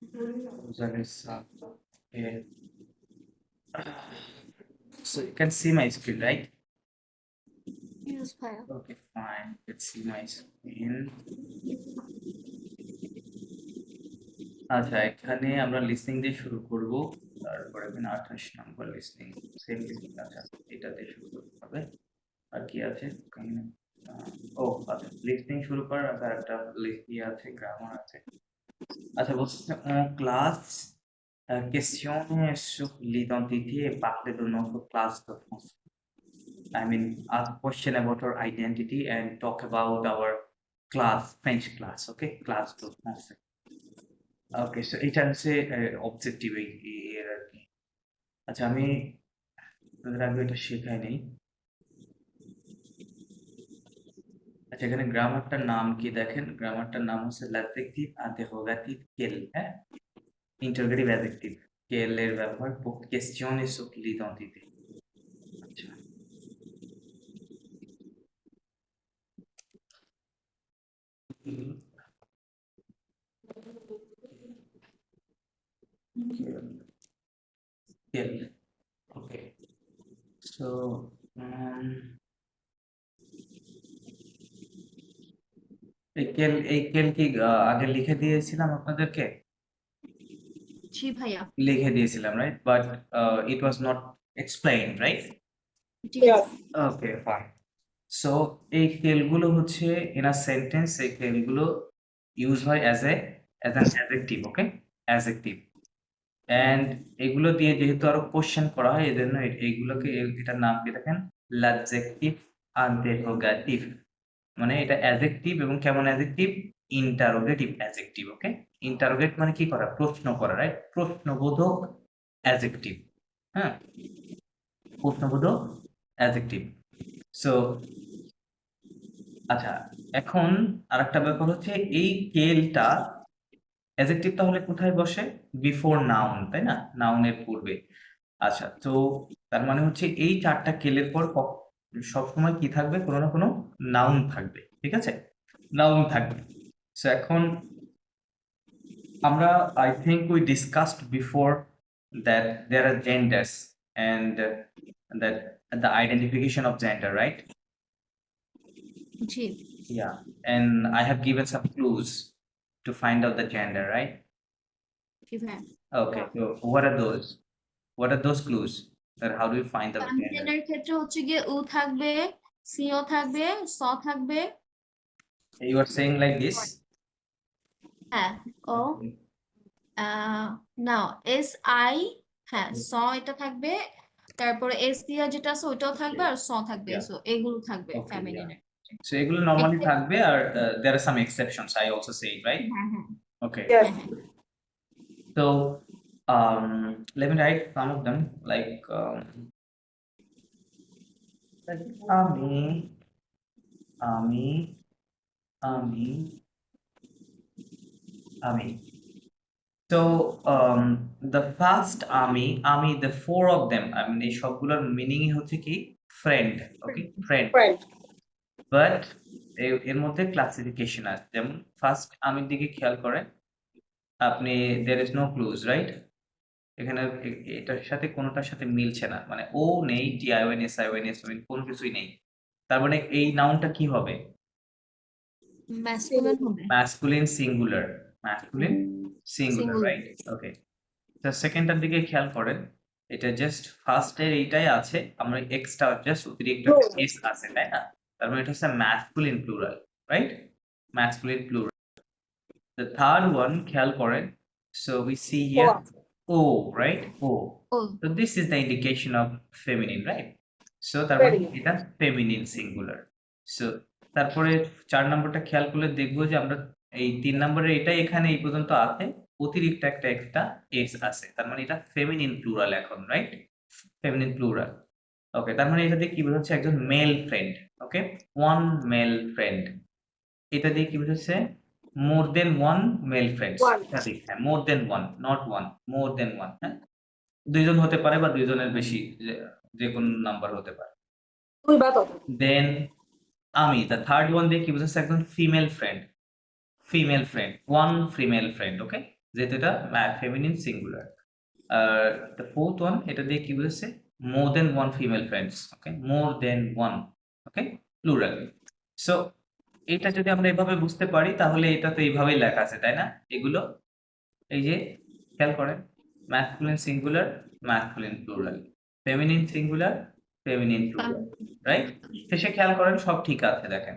Okay. So you can see my screen, right? Yes, ভাইয়া। Okay, fine. Let's see my screen. আচ্ছা, এখানে আমরা listening দিয়ে শুরু করব। তারপরে এখানে 28 নম্বর লিসনিং, সেম লিসনিং। আচ্ছা, এটা দিয়ে শুরু করতে হবে। আর কি আছে? এখানে ও আচ্ছা, লিসনিং শুরু করার আগে একটা ইয়ে আছে, গ্রামার আছে। আচ্ছা, বলছে classe, question sur l'identité et parler de notre classe de français. I mean, ask question about our identity and talk about our class, French class, okay? Class de français. Okay, so এটা হচ্ছে objective এর আর কি। আচ্ছা, আমি আপনাদের আগে এটা শেখাই নেই। আচ্ছা, এখানে গ্রামারটার নাম কি দেখেন? গ্রামারটার নাম হচ্ছে l'adjectif interrogatif quel, হ্যাঁ? ইন্টারোগেটিভ অ্যাডজেক্টিভ quel এর ব্যবহার pour questionner sur l'identité। আচ্ছা, quel, okay, so এই quel কি আগে লিখে দিয়েছিলাম আপনাদেরকে? জি ভাইয়া। লিখে দিয়েছিলাম, right? But it was not explained, right? G. Okay, fine. So এই কেলগুলো হচ্ছে ইন আ সেন্টেন্স, এই কেলগুলো ইউজ হয় as an adjective, okay? Adjective. And এগুলো দিয়ে যেহেতু আরো কোশ্চেন করা হয়, এজন্য এইগুলোকে এটার নাম দিয়ে দেখেন l'adjectif interrogatif। মানে এটা অ্যাডজেক্টিভ, এবং কেমন অ্যাডজেক্টিভ? ইন্টারোগেটিভ অ্যাডজেক্টিভ, ওকে? ইন্টারোগেট মানে কি করা? প্রশ্ন করা, রাইট? প্রশ্নবোধক অ্যাডজেক্টিভ, হ্যাঁ? প্রশ্নবোধক অ্যাডজেক্টিভ। সো আচ্ছা, এখন আরেকটা ব্যাপার হচ্ছে এই কেলটা অ্যাডজেক্টিভ তাহলে কোথায় বসে? বিফোর নাউন, তাই না? নাউনের পূর্বে। আচ্ছা, তো তার মানে হচ্ছে এই ৪ টা কেলের পর সবসময় কি থাকবে? কোনো না কোনো নাউন থাকবে। ঠিক আছে? নাউন থাকবে। সো এখন আমরা I think we discussed before that there are genders and that the identification of gender, right? G. Yeah, and I have given some clues to find out the gender, right? জি ভাইয়া। Okay, so what are those? What are those clues? That how do you find the gender? ফ্যামিলিনের ক্ষেত্রে হচ্ছে গিয়ে উ থাকবে, CO থাকবে, স থাকবে। You are saying like this? হ্যাঁ, ও Okay. Now S I, হ্যাঁ স এটা থাকবে, তারপরে এস দিয়া যেটা আছে ওইটাও থাকবে, আর স থাকবে। Yeah. সো এগুলো থাকবে Okay, yeah. ফ্যামিলিনের। So এগুলো normally থাকবে, আর there are some exceptions, I also say, right? হ্যাঁ হ্যাঁ Okay. হ্যাঁ হ্যাঁ। So let me write some of them, like আমি, আমি, আমি, আমি। So the first আমি, the four of them, I mean এই সবগুলোর মিনিংই হচ্ছে কি? Friend, okay? ফ্রেন্ড। বাট এর মধ্যে ক্লাসিফিকেশন আছে। যেমন ফার্স্ট আমির দিকে খেয়াল করেন, আপনি there is no clues, right? এখানে এটার সাথে কোনোটার সাথে মিলছে না। মানে ও নেই, টিআইওএনএস, আইওএনএস কোনো কিছুই নেই। তার মানে এই নাউনটা কি হবে? ম্যাসকুলিন হবে। Masculine singular, masculine singular, singular. Right? Okay. তো সেকেন্ডটার দিকে খেয়াল করেন, এটা জাস্ট ফার্স্ট এর এইটাই আছে, আমরা এক্সট্রা জাস্ট অতিরিক্ত এস আছে, তাই না? তার মানে এটা হচ্ছে masculine plural, right? Masculine plural. The third one, খেয়াল করেন, so we see here O, right? O. O So this is the indication of feminine, right? So তার মানে এটা feminine singular. So তারপরে ৪ নম্বরটা খেয়াল করলে দেখবো যে আমরা এই ৩ নম্বরের এটাই এখানে এই পর্যন্ত আছে, অতিরিক্ত একটা এক্সট্রা এস আছে। তার মানে এটা feminine plural এখন, রাইট? feminine plural. ওকে, তার মানে এটা দিয়ে কি বোঝাচ্ছে? একজন মেল ফ্রেন্ড, ওকে? one male friend. এটা দিয়ে কি বোঝাচ্ছে? more than one male friends, একাধিক, হ্যাঁ, more than one, not one, more than one, হ্যাঁ? ২ জন হতে পারে বা ২ জনের বেশি, যেকোনো নাম্বার হতে পারে। দেন আমি, the third one দিয়ে কি বোঝাচ্ছে? একজন female friend, one female friend, ওকে? যেহেতু এটা feminine singular. Are the fourth one, এটা দিয়ে কি বুঝেছে? মোর দেন ওয়ান ফিমেল ফ্রেন্ডস। ওকে, মোর দেন ওয়ান। ওকে, প্লুরাল। সো এটা যদি আমরা এভাবে বুঝতে পারি তাহলে এটা তো এইভাবেই লেখা আছে, তাই না? এগুলো এই যে খেয়াল করেন, masculine singular, masculine plural, feminine singular, feminine plural, right? শেষে খেয়াল করেন সব ঠিক আছে। দেখেন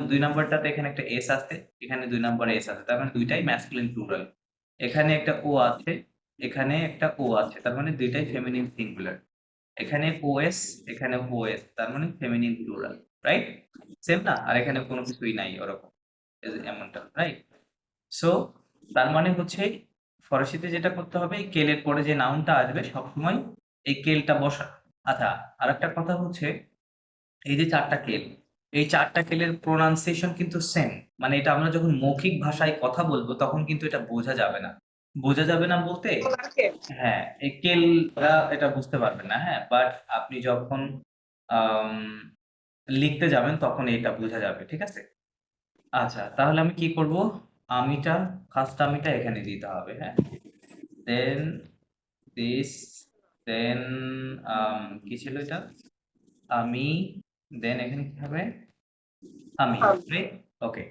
2 নাম্বারটাতে এখানে একটা এস আছে, এখানে 2 নম্বরে এস আছে, তার মানে দুইটাই ম্যাসকুলিন প্লুরাল। এখানে একটা ও আছে, এখানে একটা ও আছে, তার মানে দুইটাই ফেমিনিন সিঙ্গুলার। এখানে ওএস, এখানে ওএস, তার মানে ফেমিনিন প্লুরাল, রাইট? সেম না? আর এখানে কোনো কিছুই নাই ওরকম, এমনটা, রাইট? সো তার মানে হচ্ছে ফরাসিতে যেটা করতে হবে, এই কেলের পরে যে নাউনটা আসবে সবসময় এই কেলটা বসা। আচ্ছা, আরেকটা কথা হচ্ছে, এই যে 4টা কেল, এই 4টা কেলের প্রোনাউন্সিয়েশন কিন্তু সেম। মানে এটা আমরা যখন মৌখিক ভাষায় কথা বলবো তখন কিন্তু এটা বোঝা যাবে না। বোঝা যাবে না বলতে, হ্যাঁ, এই কেলরা এটা বুঝতে পারবেন না, হ্যাঁ, বাট আপনি যখন আম, লিখতে যাবেন তখন এটা বোঝা যাবে, ঠিক আছে? আচ্ছা, তাহলে আমি কি করব? আমিটা, ফার্স্ট আমিটা এখানে দিতে হবে, হ্যাঁ, দেন দিস, দেন কি ছিল এটা? আমি, দেন এখানে কি হবে? আমি, রাইট? ওকে,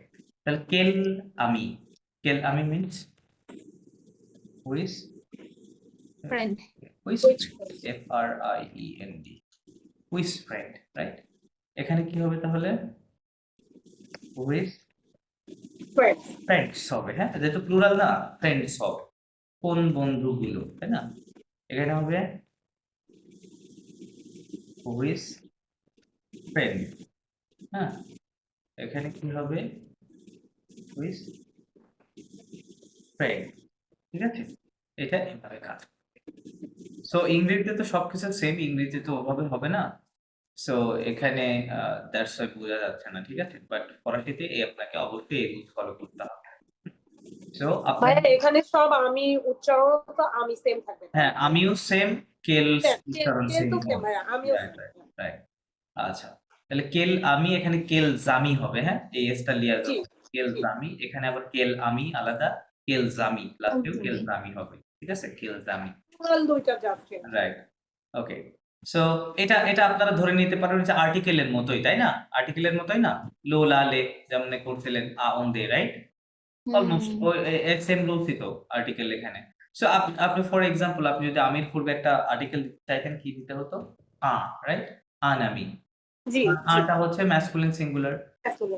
তাহলে কেল আমি। কেল আমি মিন্স হুইস, ফ্রেন্ড। হুইস, FRIEND, হুইস ফ্রেন্ড, রাইট? এখানে কি হবে তাহলে? হুইস ফ্রেন্ডস হবে, হ্যাঁ, যেহেতু প্লুরাল না, ফ্রেন্ডস হবে, কোন বন্ধুগুলো, তাই না? এখানে হবে হুইস ফ্রেন্ড, হ্যাঁ, এখানে কি হবে? হুইস ফ্রেন্ড, ঠিক আছে? এটা এভাবে কাজ। সো ইংরেজিতে তো সবকিছু সেম, ইংরেজিতে তো ওভাবে হবে না। সো এখানে দ্যাটস ওয়াই বোঝা যাচ্ছে না, ঠিক আছে? বাট ফরাসিতে আপনাকে অবশ্যই এই রুলস ফলো করতে হবে। সো আপনার, ভাইয়া এখানে সব আমি উচ্চারণ তো আমি সেম থাকবে তাই হ্যাঁ, না? আমিও সেম, কেল উচ্চারণ কেল সেম তো সেম হবে, ভাইয়া, আমিও রাইট, same। Right, right. আচ্ছা, তাহলে কেল আমি, এখানে কেল জামি হবে, হ্যাঁ, এই এসটা লিয়া জি যাবে, কেল জি জামি। এখানে আবার কেল আমি আলাদা, কেল জামি লাস্টেও কেল Okay. জামি হবে, ঠিক আছে? কেল জামি, টোটাল দুইটা জাস্ট রাইট। ওকে, সো এটা এটা আপনারা ধরে নিতে পারেন যে আর্টিকেলের মতোই, তাই না? আর্টিকেলের মতোই না? লো লা লে যেমন করছিলেন, আ অন দে, রাইট? অলমোস্ট হুম। ওই সেম রুলসই তো আর্টিকেল এখানে। সো আপনি ফর এক্সাম্পল, আপনি যদি আমির পূর্বে একটা আর্টিকেল দিতে চাইতেন, কি দিতে হতো? আ, রাইট? আনামি। জি জি আটা হচ্ছে ম্যাসকুলিন সিঙ্গুলার। আসলে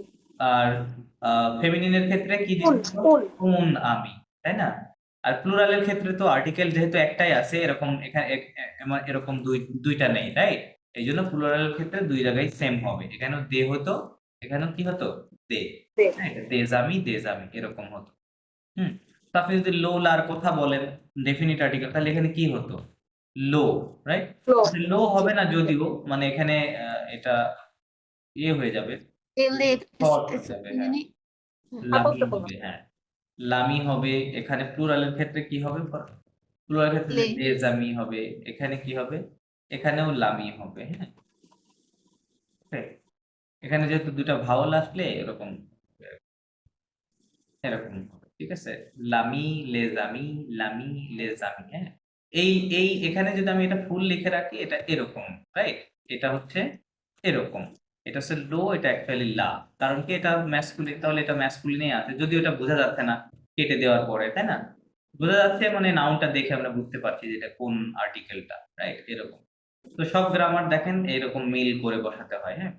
আর ফেমিনিনের ক্ষেত্রে কি কোন দিতে হতো? কোন কোন আমি, তাই না? আর প্লুরালের ক্ষেত্রে তো আর্টিকেল যেহেতু একটাই আছে, এরকম এখানে এরকম দুইটা নেই, রাইট? এই জন্য প্লুরালের ক্ষেত্রে দুই জায়গায় সেম হবে। এখানেও দে হতো, এখানেও কি হতো? দে, দে রাইট? দেজামি, দেজামি এরকম হতো। হুম, তো আপনি যদি লো লার কথা বলেন, ডেফিনিট আর্টিকেল, তাহলে এখানে কি হতো? লো, রাইট? ফ্লো লো জি হবে না যদিও, মানে এখানে এটা ইয়ে হয়ে যাবে, এলে শর্ট হয়ে যাবে, হ্যাঁ, লামি আপস্ট্রোফ হবে, হ্যাঁ, লামি হবে। এখানে প্লুরালের ক্ষেত্রে কি হবে? প্লুরালের ক্ষেত্রে লে। দেজামি হবে। এখানে কি হবে? এখানেও লামি হবে, হ্যাঁ, okay? এখানে যেহেতু দুটা ভাওয়াল আসলে এরকম এরকম হবে, ঠিক আছে? লামি লেজামি, লামি লেজামি, হ্যাঁ। এই এখানে যদি আমি এটা ফুল লিখে রাখি, এটা এরকম, রাইট? এটা হচ্ছে এরকম, এটা হচ্ছে লো, এটা অ্যাকচুয়ালি লা। কারণ কি এটা ম্যাসকুলিন, তাহলে এটা ম্যাসকুলিনেই আছে, যদিও এটা বোঝা যাচ্ছে না কেটে দেওয়ার পরে, তাই না? বোঝা যাচ্ছে মানে নাউনটা দেখে আমরা বুঝতে পারছি যে এটা কোন আর্টিকেলটা, রাইট? এরকম। তো সব গ্রামার দেখেন এরকম মিল করে বসাতে হয়, হ্যাঁ।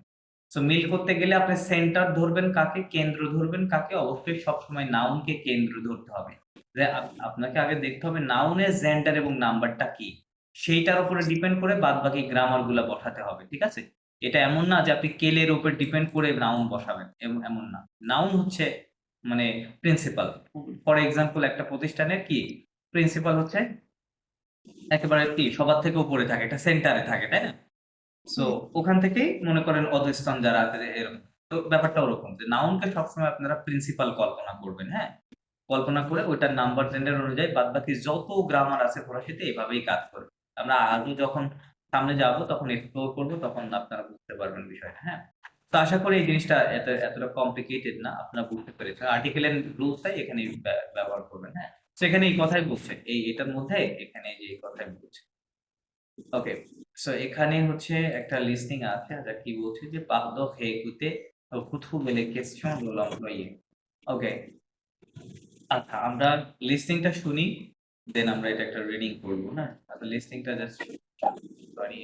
সো মিল করতে গেলে আপনি সেন্টার ধরবেন কাকে, কেন্দ্র ধরবেন কাকে? অবশ্যই সবসময় নাউনকে কেন্দ্র ধরতে হবে। যে আপনাকে আগে দেখতে হবে নাউনের জেন্ডার এবং নাম্বারটা কি, সেইটার উপরে ডিপেন্ড করে বাদবাকি গ্রামার গুলা বসাতে হবে, ঠিক আছে? এটা এমন না যে আপনি কেলের উপর ডিপেন্ড করে নাউন বসাবেন, এমন না। নাউন হচ্ছে মানে প্রিন্সিপাল। ফর এক্সাম্পল, একটা প্রতিষ্ঠানের কি প্রিন্সিপাল হচ্ছে একেবারে কি সবার থেকে উপরে থাকে, এটা সেন্টারে থাকে, তাই না? সো ওখান থেকেই মনে করেন অধস্তন যারা আছে এরকম। তো ব্যাপারটা ওরকম যে নাউনকে সবসময় আপনারা প্রিন্সিপাল কল্পনা করবেন, হ্যাঁ, কল্পনা করে ওইটার নাম্বার জেন্ডার অনুযায়ী বাদবাকি যত গ্রামার আছে ফরাসিতে এভাবেই কাজ করবে। আমরা আগে যখন সামনে যাব তখন এক্সপ্লোর করবো, তখন আপনারা বুঝতে পারবেন বিষয়টা, হ্যাঁ। তো আশা করি এই জিনিসটা এতটা কমপ্লিকেটেড না, আপনারা বুঝতে পেরেছেন। আর্টিকেলের রুলসটাই এখানে ব্যবহার করবেন, হ্যাঁ। সেখানে এই কথাই বলছে, এটার মধ্যে এখানে যে এই কথাই বলছে। ওকে, সো এখানে হচ্ছে একটা লিসনিং আছে, আচ্ছা কি বলছে যে pardon réécouter retrouver les questions de l'employé। ওকে, আচ্ছা আমরা লিসনিংটা শুনি, দেন আমরা এটা একটা রিডিং করবো না। আচ্ছা লিসনিংটা জাস্ট সরি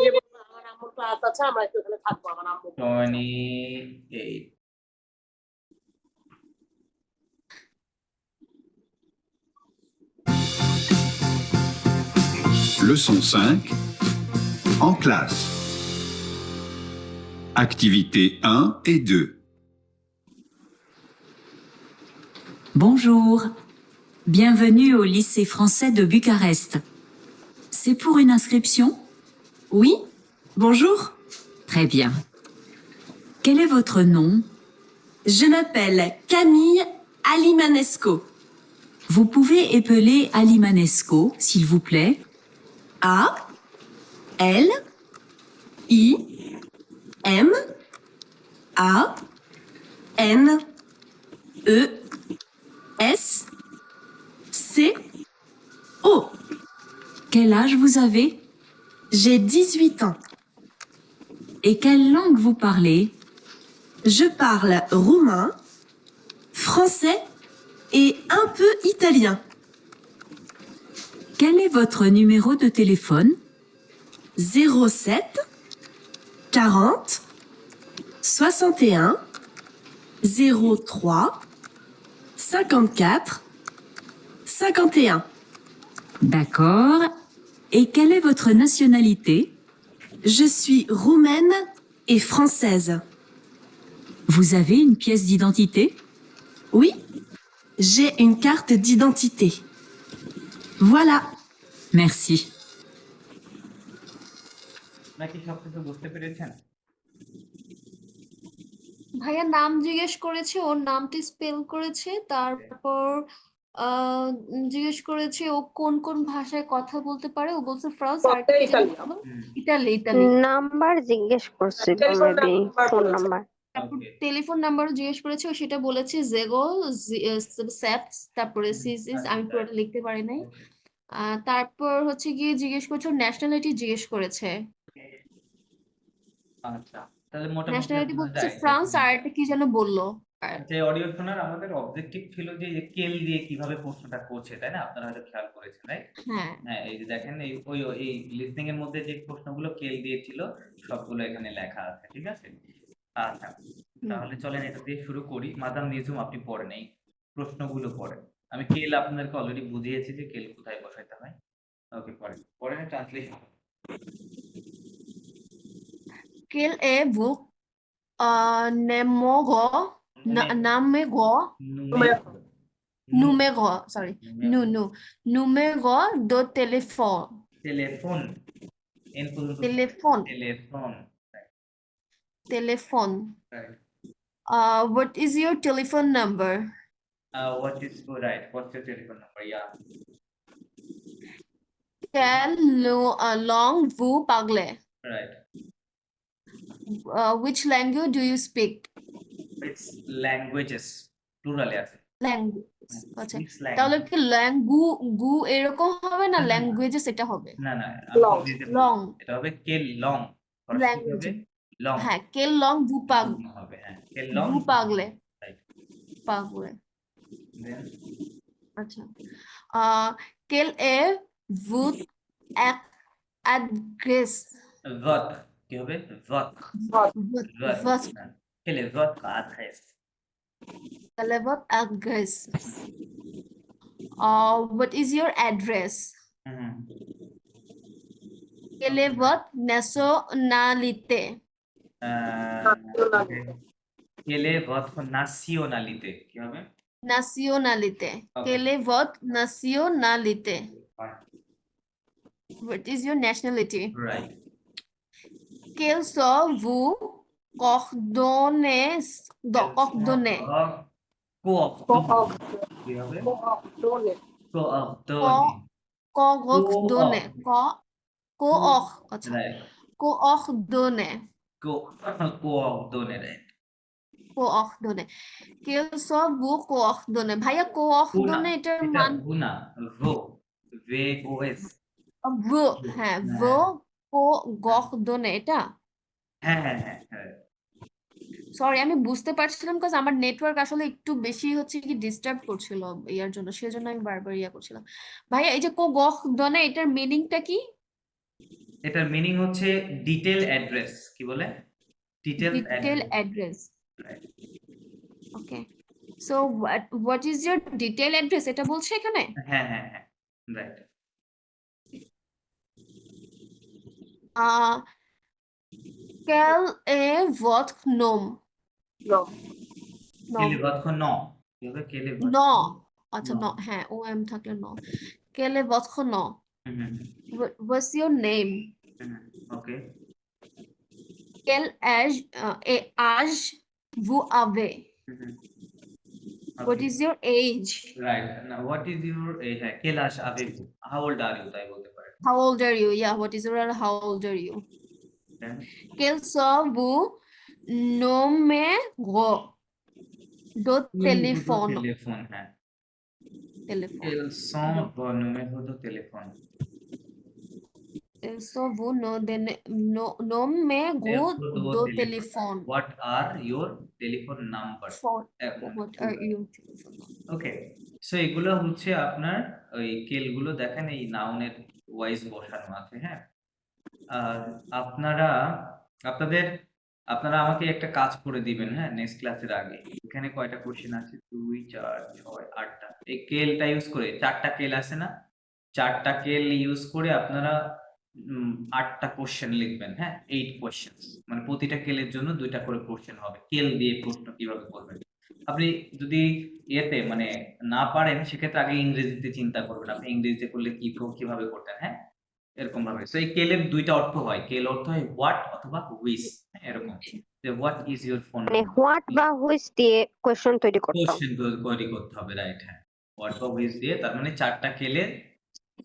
যে বললো, আমার আম্মুর ক্লাস আছে, আমরা একটু এখানে থাকবো, আমার আম্মু বলছে। 28। Leçon 5. En classe. Activités 1 et 2. Bonjour, bienvenue au lycée français de Bucarest. C'est pour une inscription? Oui, bonjour. Très bien. Quel est votre nom? Je m'appelle Camille Alimanesco. Vous pouvez épeler Alimanesco, s'il vous plaît. A L I M A N E S C O. Quel âge vous avez? J'ai 18 ans. Et quelle langue vous parlez? Je parle roumain, français et un peu italien. Quel est votre numéro de téléphone? 07 40 61 03 54 51. D'accord. Et quelle est votre nationalité? Je suis roumaine et française. Vous avez une pièce d'identité? Oui, j'ai une carte d'identité. Voilà. Merci. নাকি সবকিছু বুঝতে পেরেছেন? ভাইয়া নাম জিজ্ঞেস করেছে, ওর নামটি spell করেছে, তারপর জিজ্ঞেস করেছে ও কোন কোন ভাষায় কথা বলতে পারে। ও বলছে ফ্রান্স, আর কথা কি যেন ইতালি। বললো? হুম, ইতালি ইতালি। নাম্বার জিজ্ঞেস করছিল, টেলিফোন মেবি নাম্বার ফোন বলেছে। নাম্বার। তারপর ওকে টেলিফোন নাম্বারও জিজ্ঞেস করেছে, ও সেটা বলেছে জেগো স্যাপস, তারপরে সিসিস, আমি পুরোটা লিখতে পারি নাই। ওকে তারপর হচ্ছে গিয়ে জিজ্ঞেস করছে ওর ন্যাশনালিটি জিজ্ঞেস করেছে। আচ্ছা, তাহলে মোটামুটি ন্যাশনালিটি বোঝা বলছে যায় ফ্রান্স, দেখুন। আর একটা কি যেন বললো। যে অডিও শোনার আমাদের অবজেক্টিভ ছিল যে স্কেল দিয়ে কিভাবে প্রশ্নটা করছে, তাই না? আপনারা হয়তো খেয়াল করেছেন, রাইট? হ্যাঁ, হ্যাঁ, এই যে দেখেন এই লিসনিং এর মধ্যে যে প্রশ্নগুলো কেল দিয়েছিল সবগুলো এখানে লেখা আছে, ঠিক আছে? আচ্ছা, তাহলে চলেন এটা দিয়ে শুরু করি। মাদাম নিঝুম আপনি পড়েন, এই প্রশ্নগুলো পড়েন। আমি কেল আপনাদেরকে অলরেডি বুঝিয়েছি যে কেল কোথায় বসাইতে হয়। ওকে, পড়েন translation. quel est vous numéro numéro sorry numéro de téléphone telephone N পর্যন্ত téléphone telephone, téléphone right? what is your telephone number? What is right? What's your telephone number? Yeah. Quelle langue vous parlez? Right. Which language do you speak? It's languages. Plural আছে। Language আচ্ছা, Which language? তাহলে কি গু এরকম হবে না, languages এটা হবে না Long. লং এটা হবে কেল লং। ল্যাঙ্গুয়েজ। লং হ্যাঁ, quelle langue vous parlez? হবে, হ্যাঁ কেল long Vous parlez. Right. Parlez. Then আচ্ছা, quel est votre adresse? votre কি হবে? votre Votre হ্যাঁ। Quel est votre adresse? quelle est votre adresse? What is your address? Hmm, Quelle est votre nationalité? okay. Quelle est votre nationalité? কি হবে? Nationalité. Okay. Quelle est votre nationalité? Fine. What is your nationality? Right. Quelles sont vos coordonnées? Coordonnées. Coordonnées. কি হবে? Coordonnées. Coordonnées. আচ্ছা, Right. coordonnées. Coordonnées, right. কোঅর্ডনে কেউ সব ভু কোঅর্ডনে ভাইয়া কোঅর্ডনে এটার এটা মান ভু না, ভো, ভে ও এস। ভু হ্যাঁ ভু কোঅর্ডনে এটা হ্যাঁ হ্যাঁ হ্যাঁ হ্যাঁ। সরি আমি বুঝতে পারছিলাম কাজ আমার নেটওয়ার্ক আসলে একটু বেশি হচ্ছে কি ডিস্টার্ব করছিল ইয়ার জন্য সেজন্য আমি বারবার ইয়া করছিলাম ভাইয়া এই যে কোঅর্ডনে এটার মিনিংটা কি এটার মিনিং হচ্ছে ডিটেল অ্যাড্রেস, কি বলে, detail detail address. Address okay so what is your detail address এটা বলছে এখানে হ্যাঁ হ্যাঁ হ্যাঁ, right. quel est votre nom No. nom কেলে বৎখ ন, কি হবে কেলে বৎখ no আচ্ছা ন। no হ্যাঁ ও এম থাকলে no quel est votre nom hmm hmm what's your name hmm, okay. quel âge vous avez what is your age right. না, হোয়াট ইজ ইউর, এই হ্যাঁ, কেলাস আবেগু, হাউ ওল্ড আর ইউ, তাই বলতে পারেন। how old are you yeah what is your how old are you quel sont-vous numéro de téléphone telephone, হ্যাঁ, téléphone L Son numéro de téléphone, quels sont-vous numéro de téléphone what are your telephone number, phone what are your telephone okay. So এগুলো হচ্ছে আপনার ওই কেলগুলো দেখেন এই নাউনের wise বসানো আছে, হ্যাঁ। আর আপনারা আপনাদের আপনারা আমাকে একটা কাজ করে দিবেন, হ্যাঁ, নেক্সট ক্লাসের আগে। এখানে কয়টা কোশ্চেন আছে, 2 4 6 8টা। এই কেলটা ইউজ করে 4টা কেল আছে না, 4টা কেল ইউজ করে আপনারা 8টা কোশ্চেন লিখবেন, হ্যাঁ, 8 কোশ্চেনস, মানে প্রতিটা কেলের জন্য 2টা করে কোশ্চেন হবে। কেল দিয়ে প্রশ্ন কিভাবে করবেন আপনি যদি ইয়েতে মানে না পারেন সেক্ষেত্রে আগে ইংরেজিতে চিন্তা করবেন, আপনি ইংরেজিতে করলে কিভাবে করতেন, হ্যাঁ, এরকম ভাবে। সো এই কেলের 2টা অর্থ হয়, কেল অর্থ হয় হোয়াট অথবা হুইচ, এরকম যে হোয়াট ইজ ইউর ফোন মানে হোয়াট বা হুইচ দিয়ে কোয়েশ্চন তৈরি করতাম। কোশ্চেন তৈরি করতে হবে, রাইট, হ্যাঁ, হোয়াট বা হুইচ দিয়ে, তার মানে 4টা কেলে,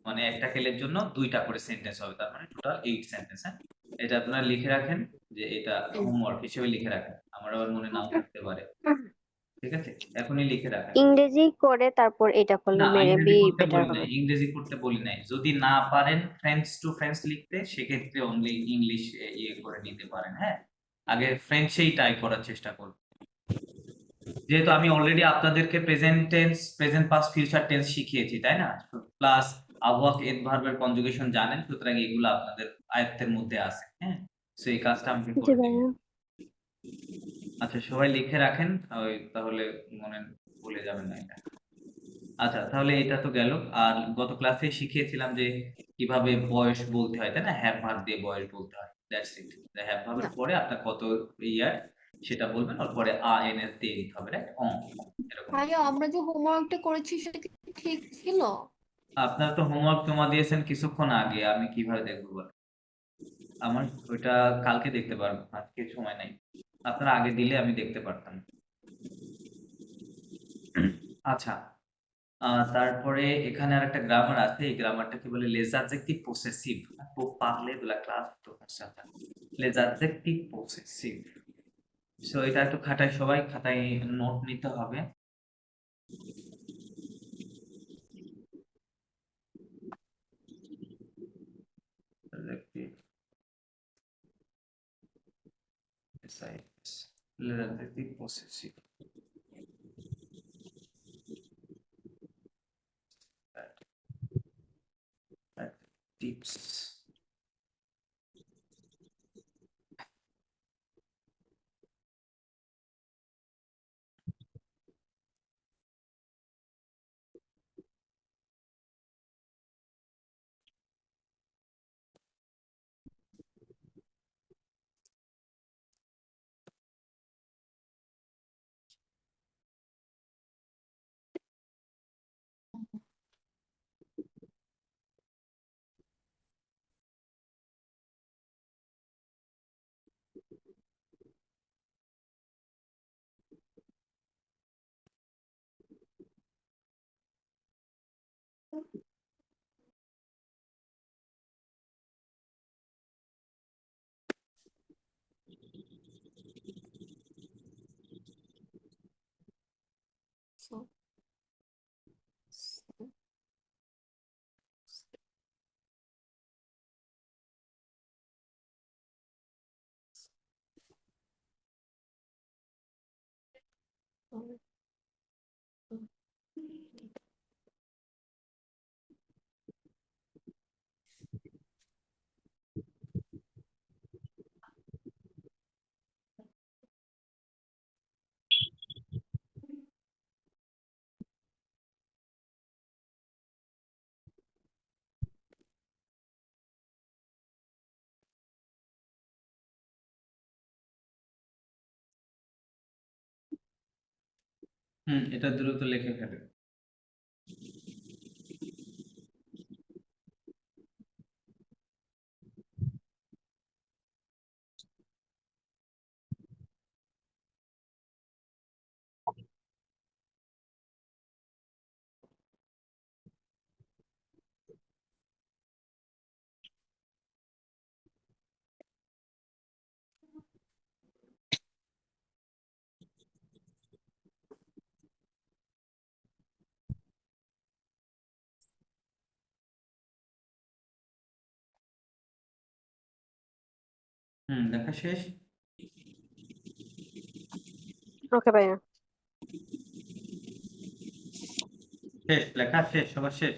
মানে একটা কেলের জন্য 2টা করে সেন্টেন্স হবে, তার মানে টোটাল 8 সেন্টেন্স, হ্যাঁ। এটা আপনারা লিখে রাখেন, যে এটা হোমওয়ার্ক হিসেবে লিখে রাখেন, আমার আবার মনে নাও থাকতে পারে, ঠিক আছে, এখনই লিখে রাখেন। ইংরেজি করে তারপর এটা করলে না, ইংরেজি মেবি করতে বেটার বলি হবে। নাই, ইংরেজি করতে বলি নাই। যদি না পারেন ফ্রেঞ্চ টু ফ্রেঞ্চ লিখতে, সেক্ষেত্রে অনলি ইংলিশ ইয়ে করে নিতে পারেন, হ্যাঁ। আগে ফ্রেঞ্চেই ট্রাই করার চেষ্টা করুন, যেহেতু আমি অলরেডি আপনাদেরকে present tense, present past, future tense শিখিয়েছি, তাই না, প্লাস আবহাওয়া এড ভার্বের কনজুগেশন জানেন, সুতরাং এগুলো আপনাদের আয়ত্তের মধ্যে আছে, হ্যাঁ। সো এই কাজটা আমাকে জি করে দিন। ভাইয়া। আচ্ছা, সবাই লিখে রাখেন, ওই তাহলে মনে ভুলে যাবেন না এটা। আচ্ছা, তাহলে এটা তো গেল। আর গত ক্লাসে শিখিয়েছিলাম যে কিভাবে বয়স বলতে হয়, তাই না, হ্যাভ ভার্ব দিয়ে বয়স বলতে হয়, দ্যাটস ইট। হ্যাভ ভার্বের Yeah. পরে আপনার কত ইয়ার সেটা বলবেন, আর পরে এন এস দিয়ে দিতে হবে, রাইট, এরকম। ভাইয়া আমরা যে হোমওয়ার্কটা করেছি সেটা কি ঠিক ছিল আপনারা তো হোমওয়ার্ক জমা দিয়েছেন কিছুক্ষণ আগে, আমি কিভাবে দেখবো বলেন? আমার ওইটা কালকে দেখতে পারবো, আজকে সময় নাই। আপনারা আগে দিলে আমি দেখতে পারতাম। আচ্ছা, তারপরে এখানে আরেকটা গ্রামার আছে, এই গ্রামারটাকে বলে les adjectifs possessifs, pour parler de la classe de concerta, les adjectifs possessifs। So এটা একটু খাতায়, সবাই খাতায় নোট নিতে হবে। les adjectifs possessifs, tips। এটা দ্রুত লিখে ফেলে। লেখা শেষ? ওকে ভাইয়া। শেষ, লেখা শেষ, সবার শেষ?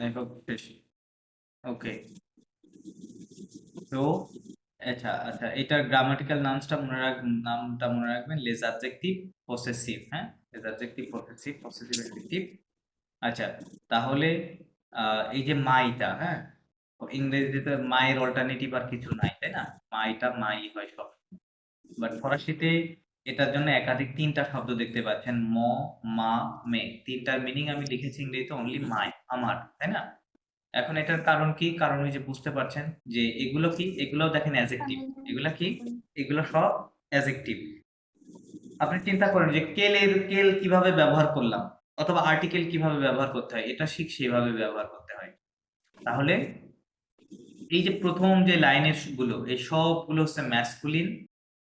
লেখা শেষ। ওকে, তো আচ্ছা আচ্ছা, এটার গ্রামাটিক্যাল নামটা মনে রাখবেন, লেস অ্যাডজেক্টিভ পসেসিভ। হ্যাঁ, less adjective possessive, possessive adjective. আচ্ছা, তাহলে এই যে মাইটা, হ্যাঁ, ইংরেজিতে মায়ের অল্টারনেটিভ আর কিছু নাই, তাই না? মাইটা মাই হয় সব। বাট ফরাসিতে এটার জন্য একাধিক 3টা শব্দ দেখতে পাচ্ছেন, ম, মা, মে। 3টার মিনিং আমি লিখেছি ইংরেজিতে অনলি মাই, আমার, তাই না? এখন এটার কারণ কি? কারণ ওই যে বুঝতে পারছেন যে এগুলো কি, এগুলো দেখেন অ্যাডজেক্টিভ, এগুলা কি, এগুলো সব অ্যাডজেক্টিভ। আপনি চিন্তা করেন যে কেল কিভাবে ব্যবহার করলাম, অথবা আর্টিকেল কিভাবে ব্যবহার করতে হয়, এটা ঠিক সেভাবে ব্যবহার করতে হয়। তাহলে এই যে প্রথম যে লাইনের গুলো, এই সবগুলো হচ্ছে ম্যাসকুলিন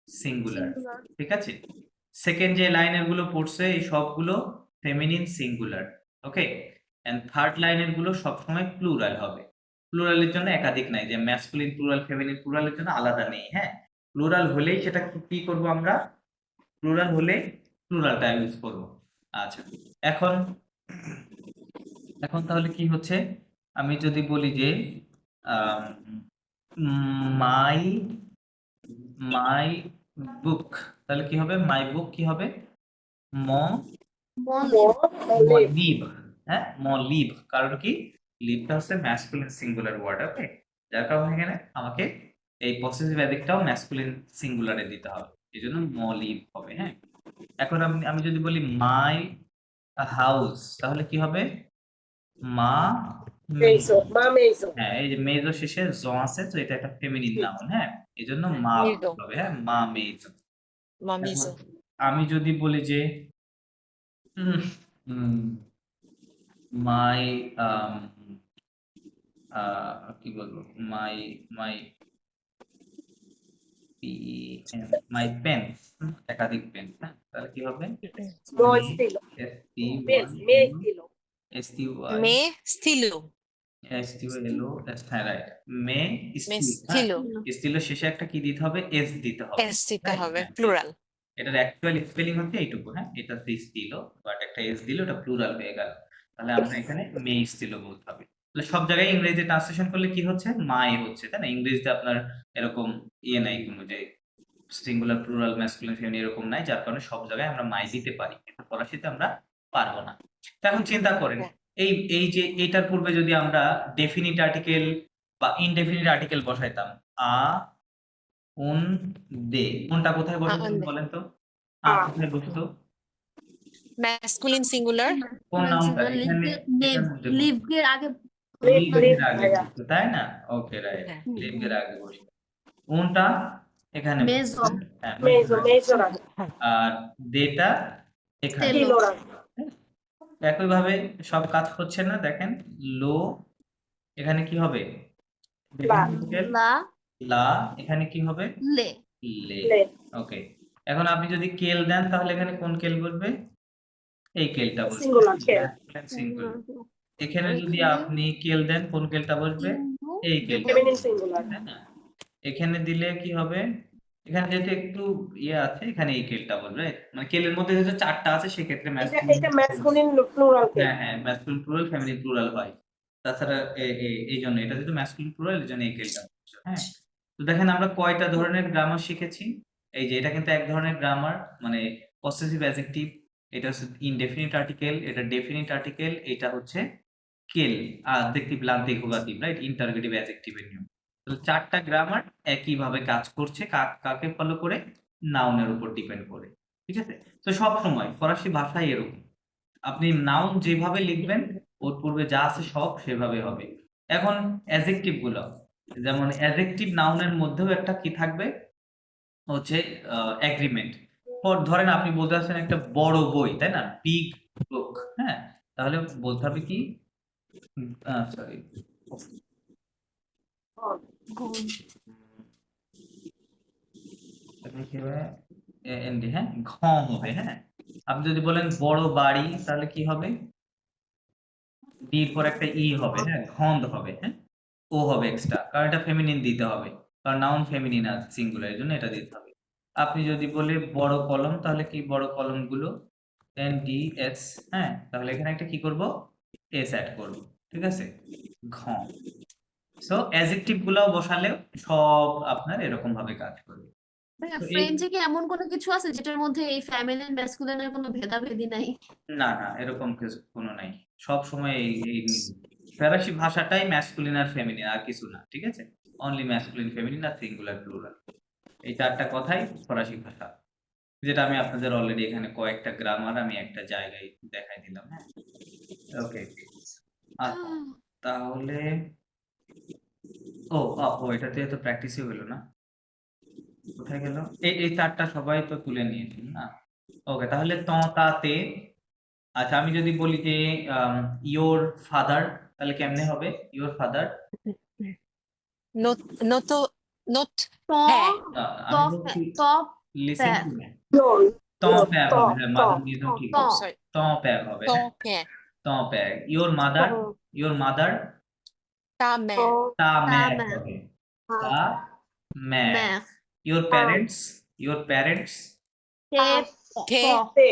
সিঙ্গুলার, ঠিক আছে? সেকেন্ড যে লাইনের গুলো পড়ছে, এই সবগুলো feminine singular, okay? And third লাইনের গুলো সবসময় প্লুরাল হবে। প্লুরালের জন্য একাধিক নাই, যে ম্যাসকুলিন প্লুরাল, ফেমিনিন প্লুরালের জন্য আলাদা নেই। হ্যাঁ, প্লুরাল হলেই সেটা কি করব আমরা? প্লুরাল হলে প্লুরালটা ইউজ করব। আচ্ছা, এখন এখন তাহলে কি হচ্ছে? আমি যদি বলি যে মাই মাই বুক, তাহলে কি হবে? মাই বুক কি হবে? ম লিভ। হ্যাঁ, ম লিভ। কারণ কি? লিভটা হচ্ছে ম্যাসকুলিন সিঙ্গুলার ওয়ার্ড, ওকে? যার কারণে এখানে আমাকে এই পসেসিভ অ্যাডজেক্টটাও ম্যাসকুলিন সিঙ্গুলারে দিতে হবে, এজন্য ম লিভ হবে। হ্যাঁ, এখন আমি যদি বলি মাই হাউস, তাহলে কি হবে? মা মেইজো, মা মেইজো। হ্যাঁ, এই যে মেজো শেষে জ আছে, তো এটা একটা ফেমিনিন নাউন। হ্যাঁ, এজন্য মা মেজো। হবে। হ্যাঁ, মা মেজো। মামিজো। আমি যদি বলি যে মাই কি বলবো, মাই মাই মাই পেন, একাধিক পেন, হ্যাঁ, তাহলে কি হবে? Mo estilo. Me estilo. মে স্থিলো। হ্যাঁ, রাইট। মে মে স্টিলো। স্থিলো। স্টিলো শেষে একটা কি দিতে হবে? এস দিতে হবে। এস দিতে Right? হবে, হ্যাঁ, প্লুরাল। এটার অ্যাকচুয়াল স্পেলিং হচ্ছে এইটুকু। হ্যাঁ, এটা স্টিলো, বাট একটা এস দিলে ওটা প্লুরাল হয়ে গেল। তাহলে আমরা এখানে মে স্টিলো বলতে হবে। তাহলে সব জায়গায় ইংরেজি ট্রান্সলেশন করলে কি হচ্ছে? মাই হচ্ছে, তাই না? ইংরেজিতে আপনার এরকম নাই, কোনো যে সিঙ্গুলার, প্লুরাল, ম্যাসকুলিন, ফেমিনিন এরকম নাই, যার কারণে সব জায়গায় আমরা মাই দিতে পারি, কিন্তু ফরাসিতে আমরা পারবো না। তো এখন চিন্তা করেন, এই যে এটার পূর্বে যদি আমরা ডেফিনিট আর্টিকেল বা ইনডেফিনিট আর্টিকেল বসাইতাম, আ উন দে, কোনটা কোথায় বসতো বলেন তো? কোথায় বসতো? Masculine singular. কোন নাউনটা এখানে? এটার মধ্যে বসতো। লিভের আগে লিভের আগে বসতো, তাই না? ওকে, রাইট, হ্যাঁ। লিভের আগে বসতো। কোনটা এখানে মেজো। বসতো, হ্যাঁ, Mezzo, mezzo raga. আর দেটা এখানে। Stilo raga. একইভাবে সব কাজ হচ্ছে না, দেখেন। লো এখানে কি হবে? লা। লা লা এখানে কি হবে? লে লে। Le. ওকে, এখন আপনি যদি কেল দেন, তাহলে এখানে কোন কেল বলবে? এই কেলটা বলবে। Singular kel. সিঙ্গুলার। এখানে যদি আপনি কেল দেন, কোন কেলটা বসবে? এই কেলটা। Feminine singular. তাই না? এখানে দিলে কি হবে? এখানে যেহেতু একটু ইয়ে আছে, এখানে এই কেলটা বলবে। মানে কেলের মধ্যে যেহেতু 4টা আছে, সেক্ষেত্রে এটা masculine plural kel. হ্যাঁ, ম্যাসকুলিন প্লুরাল, ফেমিনিন প্লুরাল হয়। তাছাড়া এই জন্য এটা যেহেতু ম্যাসকুলিন প্লুরাল, এই জন্য এই কেলটা বলছে। হ্যাঁ, তো দেখেন আমরা কয়টা ধরনের গ্রামার শিখেছি। এই যে এটা কিন্তু এক ধরনের গ্রামার, মানে পসেসিভ অ্যাডজেক্টিভ। এটা হচ্ছে ইনডেফিনিট আর্টিকেল, এটা ডেফিনিট আর্টিকেল, এটা হচ্ছে কেল, অ্যাডজেক্টিভ, লান্তিক, ভোগাতিভ, রাইট? ইন্টারোগেটিভ অ্যাডজেক্টিভের নিয়ম। তাহলে 4টা গ্রামার একইভাবে কাজ করছে, কাকে ফলো করে? নাউনের উপর ডিপেন্ড করে। ঠিক আছে? তো সব সময় ফরাসি ভাষায় এরকম, আপনি নাউন যেভাবে লিখবেন ওর পূর্বে যা আছে সব সেভাবে হবে। এখন অ্যাডজেক্টিভ গুলো, যেমন অ্যাডজেক্টিভ নাউনের মধ্যেও একটা কি থাকবে হচ্ছে এগ্রিমেন্ট। ধরেন আপনি বলতে চাচ্ছেন একটা বড় বই, তাই না? বিগ বুক, হ্যাঁ, তাহলে বলতে হবে কি, সরি, গুণ। কি হবে, এনডি, হ্যাঁ, ঘ হবে, হ্যাঁ। আপনি যদি বলেন বড় বাড়ি, তাহলে কি হবে? ডির পর একটা ই হবে, হ্যাঁ, ঘন্দ হবে, হ্যাঁ, ও হবে এক্সট্রা, কারণ এটা ফেমিনিন দিতে হবে, কারণ নাউন ফেমিনিন আছে সিঙ্গুলার, এর জন্য এটা দিতে হবে। আপনি যদি বলে বড় কলম, তাহলে কি বড় কলমগুলো, এন ডি এস, হ্যাঁ, তাহলে এখানে একটা কি করব, এস অ্যাড করব, ঠিক আছে, ঘ। সো অ্যাডজেক্টিভ গুলাও বসালেও সব আপনার এরকম ভাবে কাজ করবে। ভাইয়া তো এই, ফ্রেঞ্চে কি এমন কোনো কিছু আছে যেটার মধ্যে এই ফ্যামিলিন ম্যাসকুলিনের কোনো ভেদাভেদি নাই? না না, এরকম কিছু কোনো নাই, সব সময় এই ফরাসি ভাষাটাই ম্যাসকুলিন আর ফেমিনিন, আর কিছু না, ঠিক আছে, অনলি ম্যাসকুলিন, ফেমিনিন আর সিঙ্গুলার, প্লুরাল, এই 4টা কথাই ফরাসি ভাষা, যেটা আমি আপনাদের অলরেডি এখানে কয়েকটা গ্রামার আমি একটা জায়গায় দেখাই দিলাম, হ্যাঁ। ওকে, আচ্ছা, তাহলে ও ও এটাতে তো প্র্যাকটিসই হলো না, কোথায় গেল? এই 4টা সবাই তো তুলে নিয়েছেন না? ওকে, তাহলে তাতে, আচ্ছা, আমি যদি বলি যে ইয়োর ফাদার, তাহলে কেমনে হবে your father? Not, not, not, ত হ্যাঁ। ত আমি বলছি ত listen Pyaar. To me, Non, ত প্যার হবে, হ্যাঁ, মাদার নিজম ঠিক ত আছে, Sorry. ত প্যার হবে, হ্যাঁ, Ton père, ত প্যার। Your mother, your mother ta mère, তা তা ম্যার ম্যার। হবে, তা ম্যার। ম্যার। ইয়োর প্যারেন্টস, ইয়োর প্যারেন্টস তে tes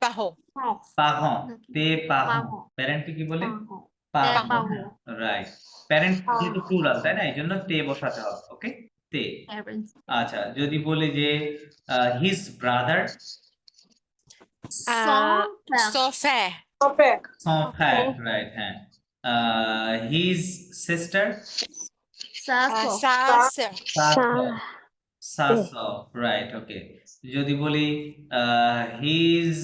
প parents, পাহন, নাকি? তে পাহন, পাহ। প্যারেন্টকে কি বলে? পাহ। তে পাহন, পাহ। হ্যাঁ, রাইট। প্যারেন্ট যেহেতু প্লুরাল, তাই না, এই জন্য তে বসাতে হবে, ওকে, তে। Parents. আচ্ছা, যদি বলি যে his brother, Son père. son frère, son père, সন ফ্যার, রাইট, হ্যাঁ। His sister, Sa sœur. sa sœur, সাস, রাইট, ওকে। যদি বলি হিজ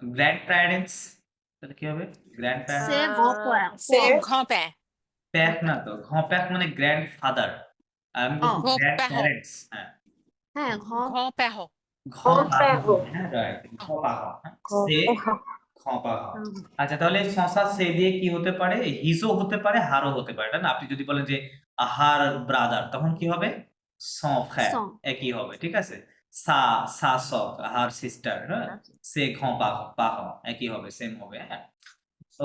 গ্র্যান্ড প্যারেন্টস, তাহলে কি হবে? Grand parents, C'est grand-père. c'est grand-père, pack না তো, ঘপ্যাক মানে গ্র্যান্ড ফাদার, আমি বলছি Oh. Grand Grand-parent. প্যারেন্টস, হ্যাঁ, হ্যাঁ, grand-parent, ঘপাহ, হ্যাঁ, রাইট, ঘপাহ, সে ঘপাহ। আচ্ছা, তাহলে শশা সে দিয়ে কি হতে পারে? হিজও হতে পারে, হারও হতে পারে, তাই না? আপনি যদি বলেন যে হার ব্রাদার, তখন কি হবে? সন ফ্রère, Son. একই হবে, ঠিক আছে। সা সা সক, হার সিস্টার, হ্যাঁ, সে ঘপাহ পাহ, একই হবে, সেম হবে, হ্যাঁ।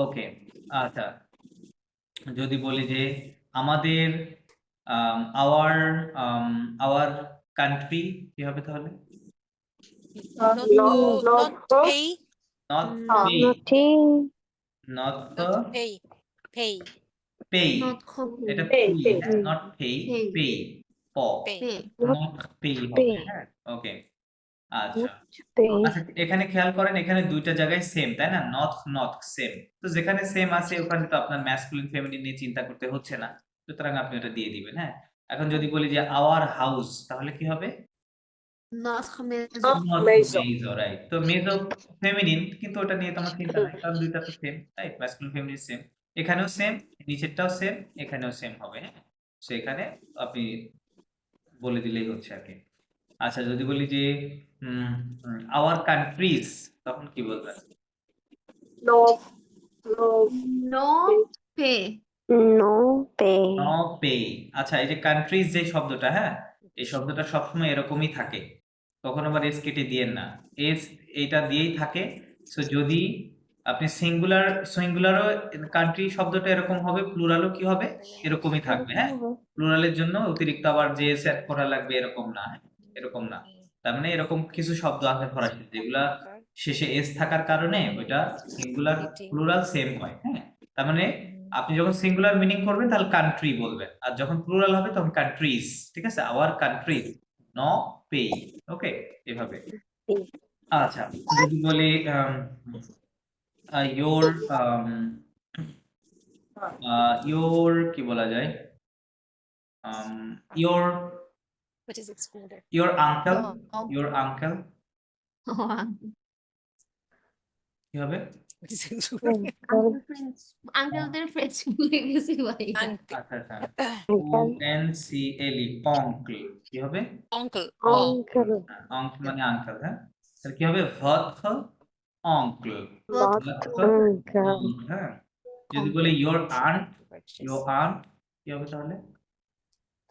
ওকে, আচ্ছা, যদি বলি যে আমাদের আওয়ার আওয়ার কান্ট্রি, কি হবে তাহলে? notre pays, not pay, not notre pays, pays, pay, Notre এটা Pay, পে, pay. হ্যাঁ, নট পে, Pay. পে, প, pays, নট পে হবে, হ্যাঁ, ওকে। আচ্ছা, আচ্ছা, এখানে খেয়াল করেন, এখানে দুইটা জায়গায় সেম, তাই না? নট নট সেম, তো যেখানে সেম আছে ওখানে তো আপনার ম্যাসকুলিন ফেমিনিন নিয়ে চিন্তা করতে হচ্ছে না, সুতরাং আপনি এটা দিয়ে দিবেন, হ্যাঁ। এখন যদি বলি যে আওয়ার হাউস, তাহলে কি হবে? Notre maison. Not Maison. মেজো, রাইট। তো মেজো ফেমিনিন, কিন্তু ওটা নিয়ে তো আমার চিন্তা নাই, কারণ দুইটা তো same, right, masculine feminine same, এখানেও সেম, নিচেরটাও সেম, এখানেও সেম হবে, হ্যাঁ। সো এখানে আপনি বলে দিলেই হচ্ছে আর কি। আচ্ছা, যদি বলি যে আওয়ার কান্ট্রিজ, তখন কি বলবেন? nos, nos, Non paix. নো পে। আচ্ছা, এই যে কান্ট্রিজ যে শব্দটা, হ্যাঁ, এই শব্দটা সবসময় এরকমই থাকে, কখনো আবার এস কেটে দিয়েন না, এস এটা দিয়েই থাকে। সো যদি আপনি সিঙ্গুলারও কান্ট্রি শব্দটা এরকম হবে, প্লুরালও কি হবে, এরকমই থাকবে, হ্যাঁ। প্লুরালের জন্য অতিরিক্ত আবার যে এস অ্যাড করা লাগবে এরকম না, হ্যাঁ, এরকম না। তার মানে এরকম কিছু শব্দ আছে ফরাসিতে যেগুলা শেষে এস থাকার কারণে ওইটা সিঙ্গুলার প্লুরাল সেম হয়, হ্যাঁ। তার মানে আপনি যখন সিঙ্গুলার মিনিং করবেন তাহলে কান্ট্রি বলবেন, আর যখন প্লুরাল হবে তখন কান্ট্রিজ, ঠিক আছে, আওয়ার কান্ট্রিজ, নো পে, ওকে, এভাবে। আচ্ছা, যদি বলি ইয়োর ইয়োর কি বলা যায়, your What is excluded? your uncle Dog. your uncle কি হবে? What is excluded? Uncle friends আঙ্কেলদের ফ্রেন্ডস ভুলে গেছি ভাইয়া Uncle. আচ্ছা আচ্ছা Uncle. uncle অঙ্কল কি হবে? Uncle. Oh. Uncle. অঙ্ক মানে আঙ্কেল, হ্যাঁ, তাহলে কি হবে? votre oncle Votre uncle. হ্যাঁ। যদি বলি your aunt কি হবে তাহলে?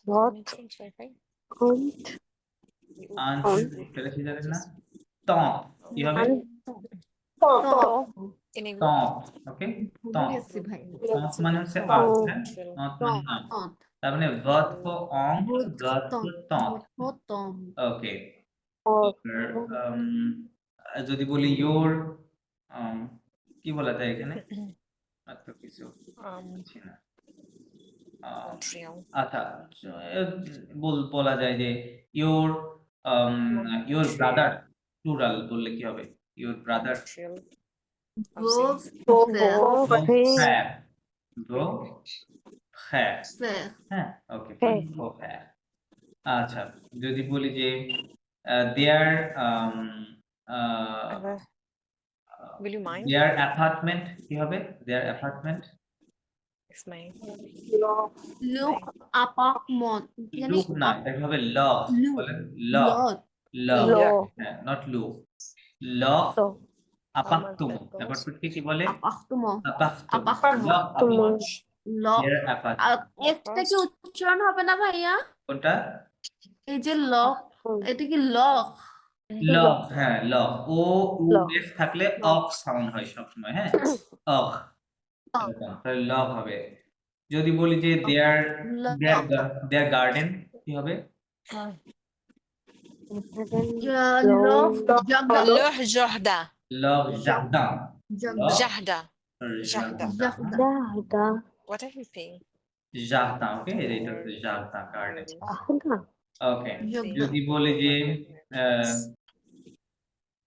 Votre aunt. aunt Aunt. তাহলে কি জানেন না? tante কি হবে? In English. tante, ওকে, ভুলে tante গেছি ভাই tante মানে হচ্ছে aunt, হ্যাঁ, aunt মানে aunt, aunt তার মানে votre oncle votre tante, Tom ওকে। Votre. যদি বলি your কি বলা যায় এখানে? আর তো কিছু বুঝছি না। Montreal. আচ্ছা, বলা যায় যে your your brother plural বললে কি হবে? your brother Montreal. Beau Beau frère beau frère, frère হ্যাঁ, ওকে, Frère. beau frère। আচ্ছা, যদি বলি যে their Will you mind? their apartment কি হবে? their apartment Explain. look appartement কি জানি look না, এটা হবে love, Look. বলেন love lot love, Love. হ্যাঁ, not love, love So. apartment, apartment কি বলে? appartement apartment, Apartment. love apartment, lot their apartment, একটা কি উচ্চারণ হবে না ভাইয়া কোনটা? এই যে লক এটা কি লক love, হ্যাঁ, love, ও Love. f থাকলে অক সাউন্ড হয় সবসময়, হ্যাঁ, অক, এরকম, তাহলে love হবে। যদি বলি যে their garden কি হবে? Lock Leur jardin. love jardin, love Jardin. jardin, Darda. What are you saying? jardin, ওকে, এটা হচ্ছে jardin garden, Darda. ওকে। Jardin. যদি বলি যে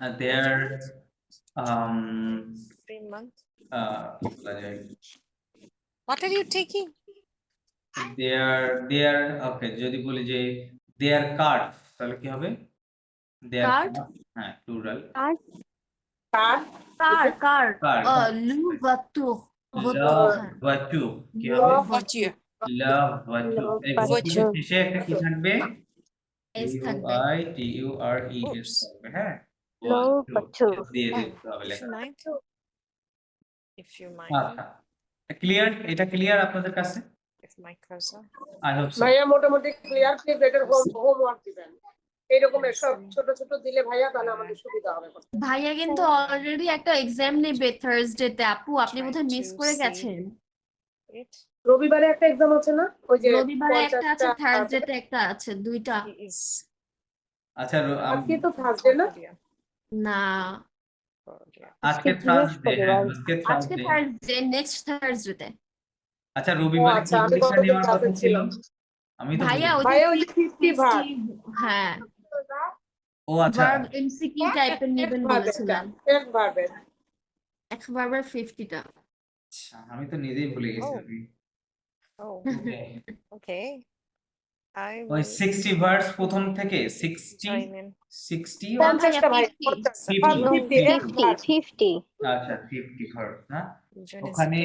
their 3 months. কি বলা যায়? What are you taking? their ওকে, যদি বলি যে their card তাহলে কি হবে? their Card? card, হ্যাঁ, plural কার Card. লু voiture love voiture কি হবে? Voiture. love voiture, Love এই voiture. শেষে একটা কি থাকবে? S থাকবে voiture থাকবে, হ্যাঁ, Love voiture voiture. দিয়ে দিতে হবে If লেখা। you mind. If you mind. আচ্ছা, ক্লিয়ার? এটা ক্লিয়ার আপনাদের কাছে? If my cursor. I hope so. ভাইয়া মোটামুটি ক্লিয়ার, প্লিজ এটার হোমওয়ার্ক দিবেন। এরকম সব ছোট ছোট দিলে ভাইয়া তাহলে আমাদের সুবিধা হবে করতে। ভাইয়া কিন্তু অলরেডি একটা এক্সাম নেবে থার্সডেতে আপু আপনি Try বোধহয় মিস to করে see. গেছেন It. রবিবারে একটা এক্সাম আছে না, ওই যে রবিবারে একটা আছে 50টা থার্সডেতে একটা আছে দুইটা He is. আচ্ছা, আজকে তো থার্সডে না? না আজকে আজকে থার্সডে, হ্যাঁ, বৃহস্পতিবার। আজকে আজকে থার্সডে। থার্সডে নেক্সট থার্সডেতে আচ্ছা, রবিবারে কি আচ্ছা, আমি পরীক্ষা কতদিন নেওয়ার কথা ক্লাসে ছিল? ছিলাম? আমি তো ভাইয়া ভুলে- ওই ভাইয়া ওই যে 50 ভাগ। হ্যাঁ ও আচ্ছা, ভার্ব এমসিকিউ টাইপের নেবেন বলেছিলেন এক ভার্বের। এক ভার্বের 50টা আচ্ছা, আমি তো নিজেই ভুলে গেছি। Oh. Okay, Okay. I ওই will 60 ভার্স প্রথম থেকে 60 join in. 60 না, 50টা ভাই, 50 50 50. আচ্ছা 50 ভার্স না? Join in ওখানে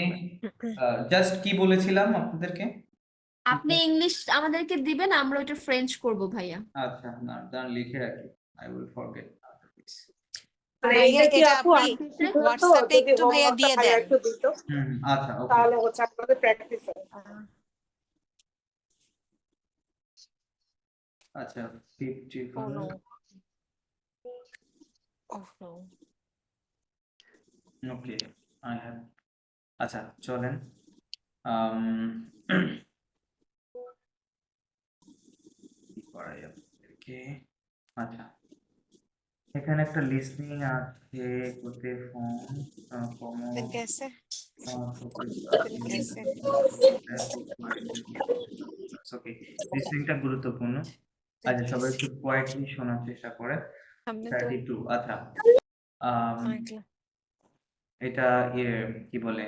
জাস্ট কি বলেছিলাম আপনাদেরকে? আপনি ইংলিশ আমাদেরকে দিবেন আমরা ওটা ফ্রেঞ্চ করব ভাইয়া আচ্ছা, না, দাঁড়ান লিখে রাখি, আই উইল ফরগেট। মানে ভাইয়া, এইটা কি এটা আপু আপনি আজকে ছিল তো, WhatsApp-এ যদি একটু ভাইয়া হোমওয়ার্কটা দিয়ে ভাইয়া দেন। একটু দিত আচ্ছা, ওকে, তাহলে হচ্ছে আমাদের প্র্যাকটিস হবে। আচ্ছা 50 Oh no. Oh no. Okay, I have, আচ্ছা চলেন, কি করা যায় আপনাদেরকে? আচ্ছা, এখানে একটা লিসনিং আছে, কোতে ফোন কমো Then कैसे? ওকে, লিসনিংটা গুরুত্বপূর্ণ। আচ্ছা, সবাই একটু কোয়াইটলি শোনার চেষ্টা করে। हमने तो 32, আচ্ছা, अगला এটা কি বলে,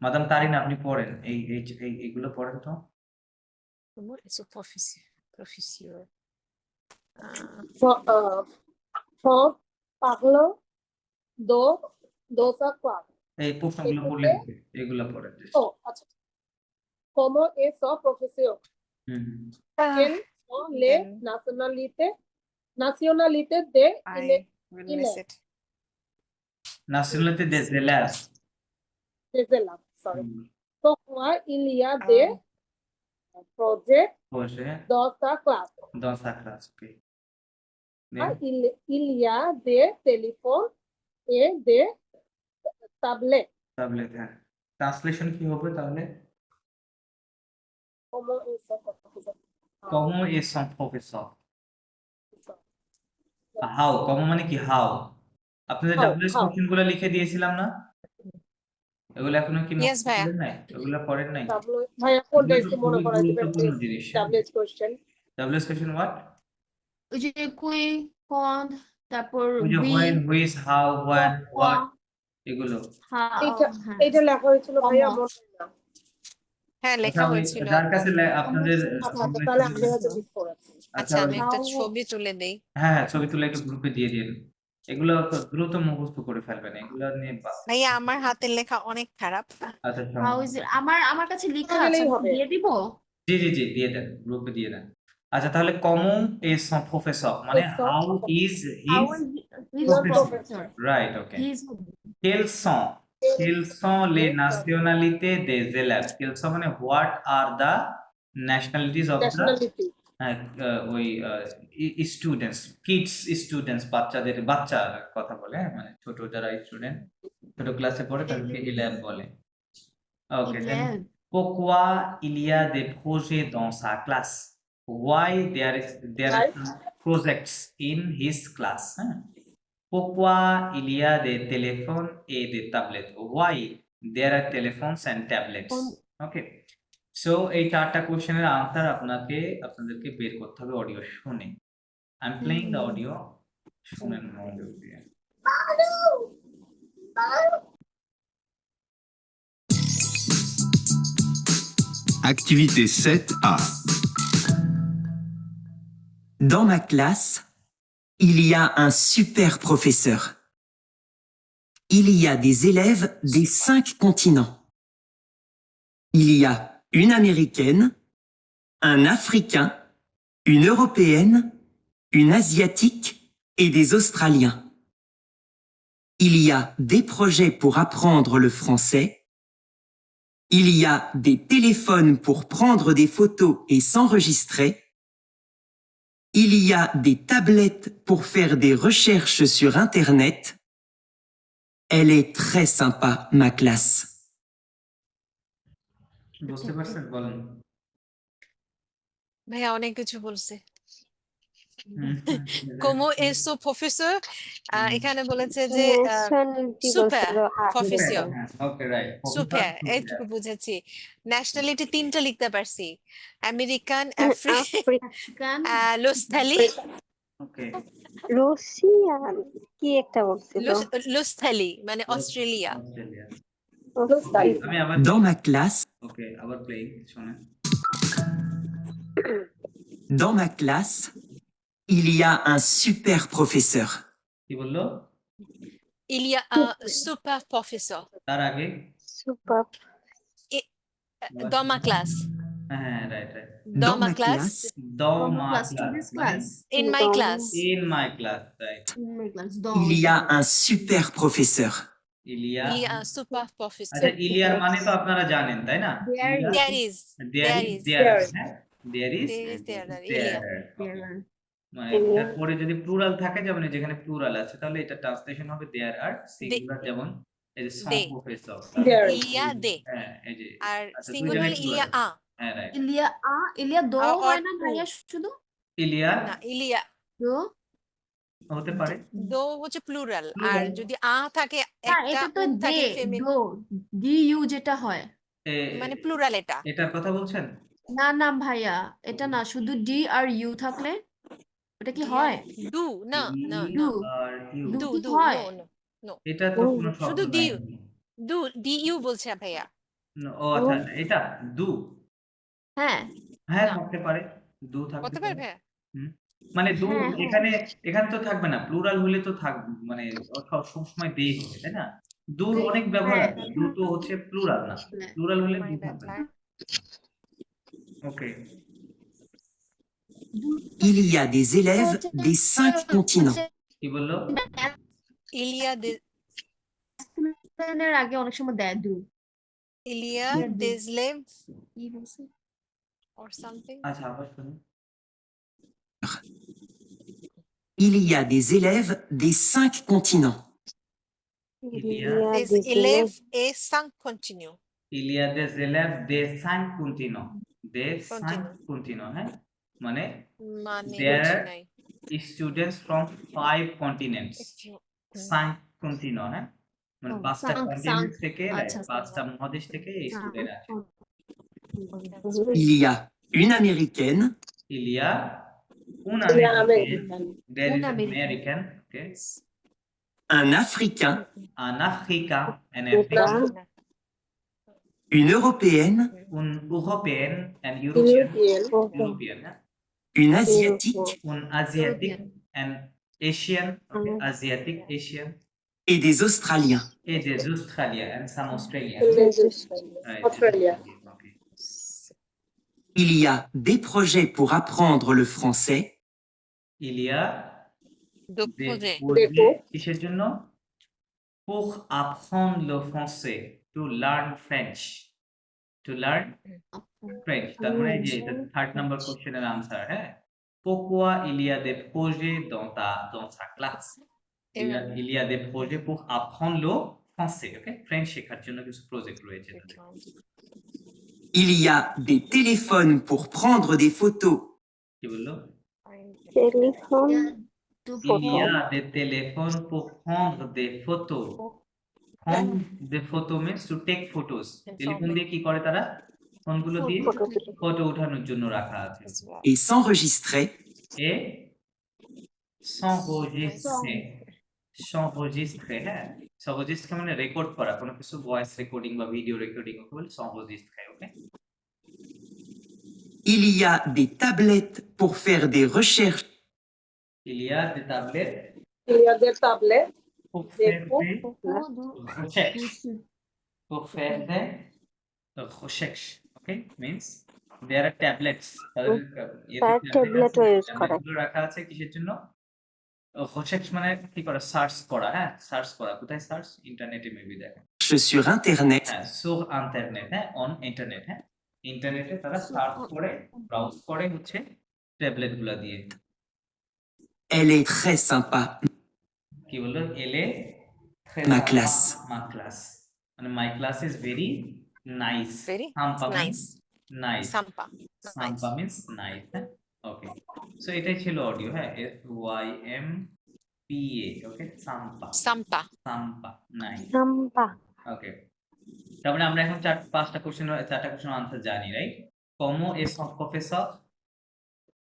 মাদাম তারিন আপনি পড়েন, এইগুলো পড়েন তো। Como eso professeur. Parle do sa classe. এই প্রশ্নগুলো পড়লে হবে, এগুলো পড়ে just। ও আচ্ছা। Como es su profesión? Hmm ¿Quién son les nacionalités de I will miss it. nationalité des élèves élèves? Sorry. Pourquoi il y a des projets projet dans sa classe? dans sa classe, ok। Ah, il y a des téléphones et des tablettes. tablette, হ্যাঁ। Translation কি হবে তাহলে? Como es su profesión? comment est son professeur? How, কমো মানে কি how? আপনাদের How, WS how? Question গুলো লিখে দিয়েছিলাম না? এগুলো এখনো কি নোট Yes, ভাইয়া। করেন নাই? এগুলো পড়েন নাই? ভাইয়া কোনটা এগুলো একটু তো মনে খুবই করাই দিবেন গুরুত্বপূর্ণ প্লিজ? জিনিস। WS question. WS question what? ওই যে কুই কোন তারপর ওই যে উই হোয়েন, হুইচ, হাউ, হোয়াট, কোয়া হোয়াট এগুলো। হ্যাঁ এইটা লেখা হয়েছিল ভাইয়া Como? মনে হয় না। হ্যাঁ, আচ্ছা, লেখা ওই হয়েছিল। যার কাছে আপনাদের আচ্ছা তাহলে আমি হয়তো মিস করেছি। আচ্ছা, আমি একটা How- ছবি তুলে দেই। হ্যাঁ হ্যাঁ, ছবি তুলে একটু গ্রুপে দিয়ে দিন। এগুলো তো দ্রুত মুখস্থ করে ফেলবেন, এগুলো নিয়ে ভাইয়া, আমার হাতের লেখা অনেক খারাপ। আচ্ছা How is it? আমার কাছে লেখা আছে তাহলেই আমি হবে। দিয়ে দিব। জি জি জি, দিয়ে দেন, গ্রুপে দিয়ে দেন। আচ্ছা, তাহলে কমন ইজ son professeur মানে how is How his is his professor, professor? right? Okay. His Quelles sont les nationalités des élèves? Quelles sont মানে what are the nationalities of the nationality. ওই স্টুডেন্টস, কিডস স্টুডেন্টস, বাচ্চার কথা বলে, মানে ছোট যারা student, ছোট ক্লাসে পড়ে তাদেরকে élève বলে। ওকে, দেন élève. pourquoi il y a des projets dans sa classe? Why there are some projects in his class? হ্যাঁ? Pourquoi il y a des téléphones et des tablettes? Why there are telephones and tablets? Okay. So এই চারটা কোশ্চেনের answer আপনাদেরকে বের করতে হবে audio শুনে। I'm playing the audio. শুনেন মনোযোগ দিয়ে। Activité 7A. Dans ma classe, il y a un super professeur. Il y a des élèves des 5 continents. Il y a une Américaine, un Africain, une Européenne, une Asiatique et des Australiens. Il y a des projets pour apprendre le français. Il y a des téléphones pour prendre des photos et s'enregistrer. Il y a des tablettes pour faire des recherches sur Internet. Elle est très sympa, ma classe. বুঝতে পারছেন? বলেন। ভাইয়া অনেক কিছু বলছে। হুম, Como es su professeur? এখানে বলেছে যে ন্যাশনালিটি super বলছিল professeur. ওকে, রাইট। সুপার, এইটুকু বুঝেছি। ন্যাশনালিটি 3টা লিখতে পারছি, আমেরিকান, আফ্রিকান, আফ্রিকান লুসথালি, ওকে, রুশিয়ান কি একটা বলছিল লুসথালি মানে অস্ট্রেলিয়া। অস্ট্রেলিয়া। আমি আবার Dans ma classe, ওকে, আবার প্লেইং শুনেন। dans ma classe, il y a un super professeur. কি বললো? Il y a un super professeur তার আগে? Super dans ma classe. হ্যাঁ, right right. Dans ma classe. Dans ma Class, class, student's মানে class. In my class. in my class, right? In my class. Il y a un super professeur. ইলিয়া। Il y a un super professeur. আচ্ছা, ইলিয়ার মানে তো আপনারা জানেন, তাই না? There ইলিয়া- There is. there is, There হ্যাঁ? There is, there, there. There. মানে তারপরে যদি প্লুরাল থাকে, যেমন এই যেখানে প্লুরাল আছে, তাহলে এটা ট্রান্সলেশন হবে দেয়ার আর, সিঙ্গুলার যেমন এই যে song They. Professor. There. Il y a des. হ্যাঁ, এই যে আর আচ্ছা, দুই সিঙ্গুলার জায়গায় il y a plural। un. হ্যাঁ, রাইট। ইলিয়া দো Or হয় না two. ভাইয়া শুধু? ইলিয়া না, il y a দো? হতে পারে। দো হচ্ছে প্লুরাল, আর যদি আ থাকে না, একটা এটা তো দে, থাকে ফেমিন, দো, ডি ইউ যেটা হয়। মানে প্লুরাল এটা। এটার কথা বলছেন? না না ভাইয়া, এটা না, শুধু ডি আর ইউ থাকলে ওটা কি হয়? ডু না না ডু। না আর ইউ, ডু ডু কি ডু হয়? নো এটা তো কোনো শব্দ শুধু নাই। ডু ডি ইউ বলছে ভাইয়া। ও আচ্ছা, এটা ডু। হ্যাঁ, হ্যাঁ না থাকতে পারে, দু থাকতে হতে পারে। পারে ভাইয়া? হুম। মানে দু হ্যাঁ, হ্যাঁ। এখানে এখানে তো থাকবে না, প্লুরাল হলে তো মানে সবসময় দে হবে, তাই না? দুর অনেক ব্যবহার হ্যাঁ, আছে, দু তো হচ্ছে প্লুরাল না, হ্যাঁ। প্লুরাল হলে মাই দু ব্যাড থাকবে না। ভাইয়া। ওকে, Il y a des élèves des 5 continents. কি বললো? ইলিয়া এর আগে অনেক সময় দেয় দু ইলিয়া Yeah, this- দেজলেভ কি বলছে? or something. আচ্ছা আবার শুনুন। Il y a des élèves des 5 continents. Il y a Des élèves et 5 continue. Il y a des élèves des 5 continents. Des 5 Continent. continents, হ্যাঁ? মানে মানে there বুঝি are নাই। students from 5 continents. If you- 5 continents, হ্যাঁ? মানে Oh, 5টা cinq, continent cinq. থেকে, আচ্ছা, 5টা মহাদেশ থেকে এই স্টুডেন্ট আছে। Il y a une américaine, Il y a une Il y a américaine. American. There is Une an américaine. American, okay? un africain, Un africain, un Africain. africain. une européenne, Une européenne, an European. European. European, hein? une asiatique Un asiatique, European. an Asian, okay? Asiatic, Asian. et des Australiens. Et des Australiens, and some Australians. Right, Australia. okay. Il y a des projets pour apprendre le français, Il y a de des projets. projets কিসের জন্য? Pour apprendre le français, to learn French. To learn French. তার মানে এই যে এটা 3rd number question এর answer, হ্যাঁ? Pourquoi il y a des projets dans sa classe? Il y a des projets pour apprendre le français, okay? French শেখার জন্য কিছু প্রজেক্ট রয়েছে তাদের। il y a des téléphones pour prendre des photos, কি বললো? Téléphone. Il y a des téléphones pour prendre des photos. Prendre des photos means to take photos. Telephone দিয়ে কি করে তারা? ফোনগুলো দিয়ে ফটো ওঠানোর জন্য রাখা আছে। et s'enregistrer, Et s'enregistrer. S'enregistrer, হ্যাঁ? S'enregistrer মানে রেকর্ড করা, কোনো কিছু ভয়েস রেকর্ডিং বা ভিডিও রেকর্ডিং ওকে বলে s'enregistrer, okay? il y a des tablettes pour faire des recherches, Il y a des tablettes Il y a des tablettes. pour faire pour- des recherches. Pour faire des recherches, okay? Means there are tablets. tablet O use করে। tablet গুলো রাখা আছে কিসের জন্য? recherche মানে কি করা? Search করা, হ্যাঁ? সার্চ করা। কোথায় সার্চ? ইন্টারনেটে মেবি দেখেন। sur Internet, হ্যাঁ, sur internet, হ্যাঁ? on internet, হ্যাঁ? ইন্টারনেটে তারা সার্চ করে, ব্রাউজ করে হচ্ছে ট্যাবলেট গুলা দিয়ে। elle est très sympa, কি বললো? এলে ma classe. my class. মানে my class is very nice. Very Sampa means nice. nice. Sampa. Sampa means nice, হ্যাঁ? Okay. So এটাই ছিল অডিও, হ্যাঁ? SYMPA, okay? Sampa. Sampa. Sampa, nice. Samba. Okay. তার মানে আমরা এখন 4টা কোশ্চেন আনসার জানি, right? Como es son professeur?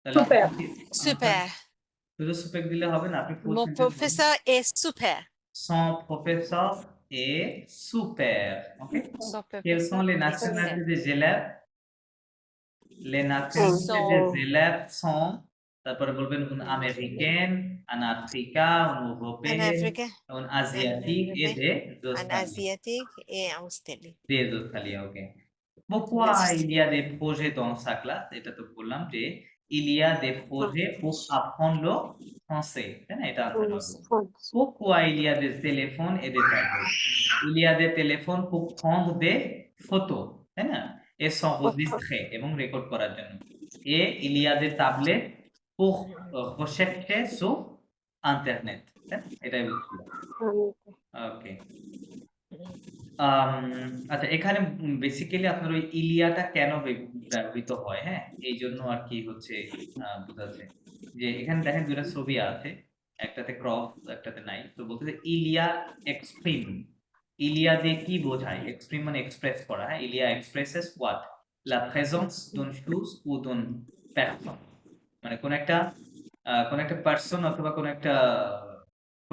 তাহলে Super. আপনি কি answer- Super. শুধু সুপের দিলে হবে না, আপনি full Mon sentence বলুন। professeur est super. Son professeur est super. Okay? Son Quelles sont les professeur est nationalités des élèves? Les nationalités Sont- des élèves sont, তারপরে বলবেন un américain, un africain, un un européen, Africain, un asiatique et des un australiens. asiatique et un australien. Des australiens, ok. Pourquoi il y a des projets dans sa classe? এটা তো বললাম যে il y a des projets pour apprendre le français, তাই না? এটা answer হবে। Pourquoi il y a des téléphones et des tablettes? Il y a des téléphones pour prendre des photos, তাই না? Et s'enregistrer এবং রেকর্ড করার জন্য। Et il y a des tablettes pour rechercher sur internet, তাই না? এটাই বলছিল। ওকে। আচ্ছা, এখানে বেসিক্যালি আপনার ওই ইলিয়াটা কেন ব্যবহৃত হয়, হ্যাঁ? এই জন্য আর কি হচ্ছে বোঝাচ্ছে যে এখানে দেখেন দুটো ছবি আছে, একটাতে ক্রস একটাতে নাই। তো বলতে যে ইলিয়া এক্সপ্রিম, ইলিয়া দিয়ে কি বোঝায়? এক্সপ্রিম মানে এক্সপ্রেস করা, হ্যাঁ? ইলিয়া এক্সপ্রেসেস হোয়াট? লা প্রেজেন্স d'un chose ou d'une personne, মানে কোন একটা পারসন অথবা কোন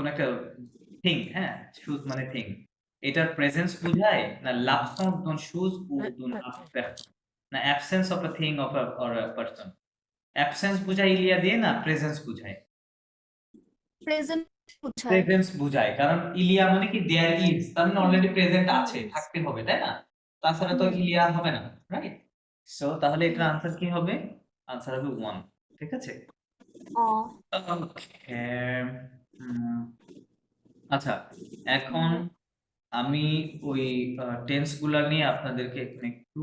একটা থিং, হ্যাঁ? শুজ মানে থিং, এটার প্রেজেন্স বোঝায় না l'absence d'une chose ou d'une personne? না absence of a thing of or a person. Absence বুঝায় ইলিয়া দিয়ে না, প্রেজেন্স বুঝায়। প্রেজেন্ট বোঝায়। প্রেজেন্স বুঝায়, কারণ ইলিয়া মানে কি দেয়ার ইজ, তার মানে অলরেডি প্রেজেন্ট আছে, থাকতে হবে, তাই না? তাছাড়া তো ইলিয়া হবে না, রাইট? সো তাহলে এটার আনসার কি হবে? আনসার হবে 1, ঠিক আছে? ওকে, আচ্ছা এখন আমি ওই টেন্স গুলা নিয়ে আপনাদেরকে এখন একটু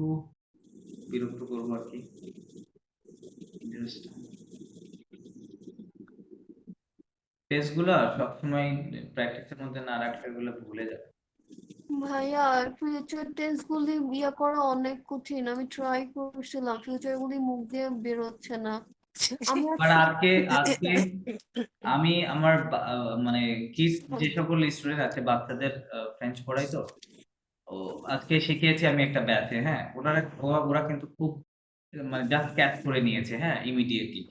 বিরক্ত করবো আর কি। টেন্স গুলা সবসময় প্র্যাকটিসের মধ্যে না রাখলে এগুলো ভুলে যাবে। ভাইয়া ফিউচার টেন্স গুলি ইয়া করা অনেক কঠিন, আমি ট্রাই করছিলাম, ফিউচার গুলি মুখ দিয়ে বেরোচ্ছে না। আমি আর আজকে আমি আমার মানে কিডস যে সকল স্টুডেন্ট আছে বাচ্চাদের ফ্রেঞ্চ পড়াই তো, ও আজকে শিখিয়েছি আমি একটা ব্যাচে, হ্যাঁ ওরা কিন্তু খুব মানে জাস্ট ক্যাচ করে নিয়েছে, হ্যাঁ ইমিডিয়েটলি।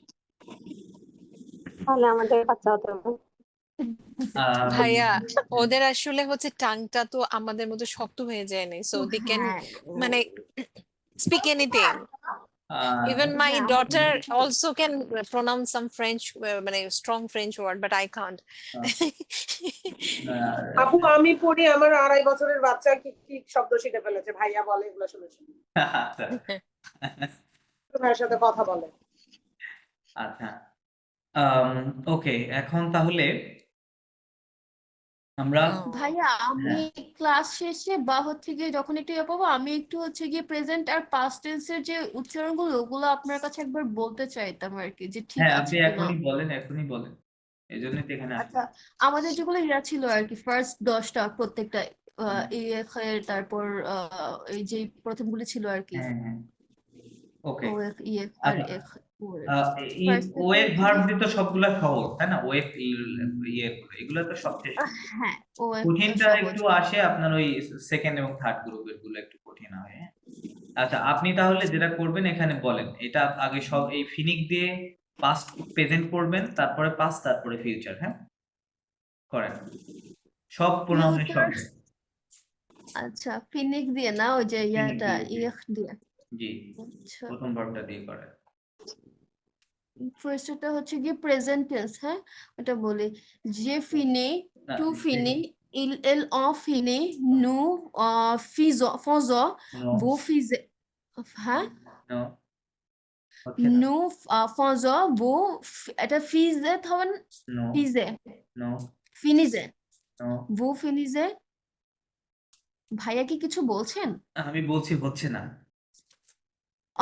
তাহলে আমাদের বাচ্চা হতে হবে। ভাইয়া ওদের আসলে হচ্ছে টাংটা তো আমাদের মতো শক্ত হয়ে যায় না, সো দে ক্যান মানে speak anything. Even my daughter also can pronounce some French, মানে strong French word, but I can't. আপু আমি পড়ি, আমার 2.5 বছরের বাচ্চা কি কি শব্দ শিখে ফেলেছে, ভাইয়া বলে এগুলো শুনেছি, ভাইয়ের সাথে কথা বলে। আচ্ছা ওকে, এখন তাহলে আমরা ভাইয়া আমি ক্লাস শেষে বা হচ্ছে গিয়ে যখন একটু ইয়ে পাবো, আমি একটু হচ্ছে গিয়ে প্রেজেন্ট আর পাস্ট টেন্সের যে উচ্চারণগুলো ওগুলো আপনার কাছে একবার বলতে চাইতাম আর কি, যে ঠিক হ্যাঁ আছে আপনি কিনা। এখনই বলেন, এই জন্যই তো এখানে আচ্ছা, আমাদের যেগুলো ইয়া ছিল আর কি, ফার্স্ট 10টা প্রত্যেকটা ইএফ এর, তারপর এই যে প্রথমগুলি ছিল আর কি, হ্যাঁ ওকে। ওএফ ইএফ আর আচ্ছা এফ। ওয়েক ভার্ব দিয়ে তো সবগুলা সহজ, তাই না? ওয়েক এগুলো তো সবচেয়ে সহজ। হ্যাঁ ওএফ কঠিনটা সহজ। একটু আসে আপনার ওই সেকেন্ড এবং থার্ড গ্রুপের গুলো একটু কঠিন হয়, হ্যাঁ? আচ্ছা আপনি তাহলে যেটা করবেন এখানে বলেন, এটা আগে সব এই ফিনিক দিয়ে পাস্ট প্রেজেন্ট করবেন, তারপরে পাস্ট, তারপরে ফিউচার, হ্যাঁ করেন সব প্রোনাউনের ফিউচার, সঙ্গে। আচ্ছা ফিনিক দিয়ে না, ওই যে ইয়াটা দিয়ে। ইএফ দিয়ে। জি, আচ্ছা প্রথম ভার্বটা দিয়ে করেন। ফার্স্টটা হচ্ছে গিয়ে প্রেজেন্ট টেন্স, হ্যাঁ ওটা বলি। যে ফিনে, না, টু ফিনে, il elle on fini, nous faisons, নো vous faisiez, হ্যাঁ নো হচ্ছে না, nous faisons, vous এটা ফিজে হবে না, নো ফিজে, নো ফিনিজে, নো। vous ফিনিজে। ভাইয়া কি কিছু বলছেন? আমি বলছি হচ্ছে না।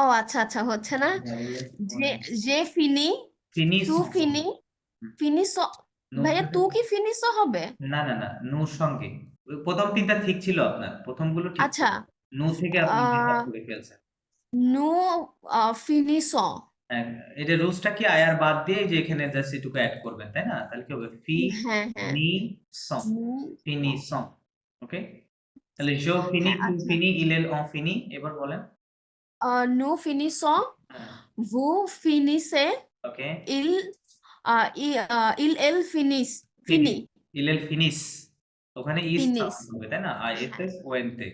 ও আচ্ছা আচ্ছা, হচ্ছে না। যে ফিনি, ফিনিশ তু ফিনি, ফিনিস, ভাইয়া তু কি ফিনিসও হবে? না না না, নোর সঙ্গে ওই প্রথম তিনটা ঠিক ছিল, আপনার প্রথমগুলো ঠিক আচ্ছা ছিল, নো থেকে আপনি যেটা করে ফেলছেন। নু ফিনিস, হ্যাঁ, এটা রুলসটা কি আয়ার বাদ দিয়ে যে এখানে জাস্ট এটুকু অ্যাড করবেন, তাই না? তাহলে কি হবে? ফি হ্যাঁ হ্যাঁ নি সং, ফিনি সং। ওকে, তাহলে জো ফিনি, হ্যাঁ, তু আচ্ছা। ফিনি, ইলেল অন ফিনি। এবার বলেন। নু ফিনিস, ভু ফিনিসে, ওকে, ইল এল ফিনিস, ফিনি, ইলেল ফিনিস, ওখানে ইজ ফিনিস। সাউন্ড হবে, তাই না? আইএসএস ওয়েন্তে,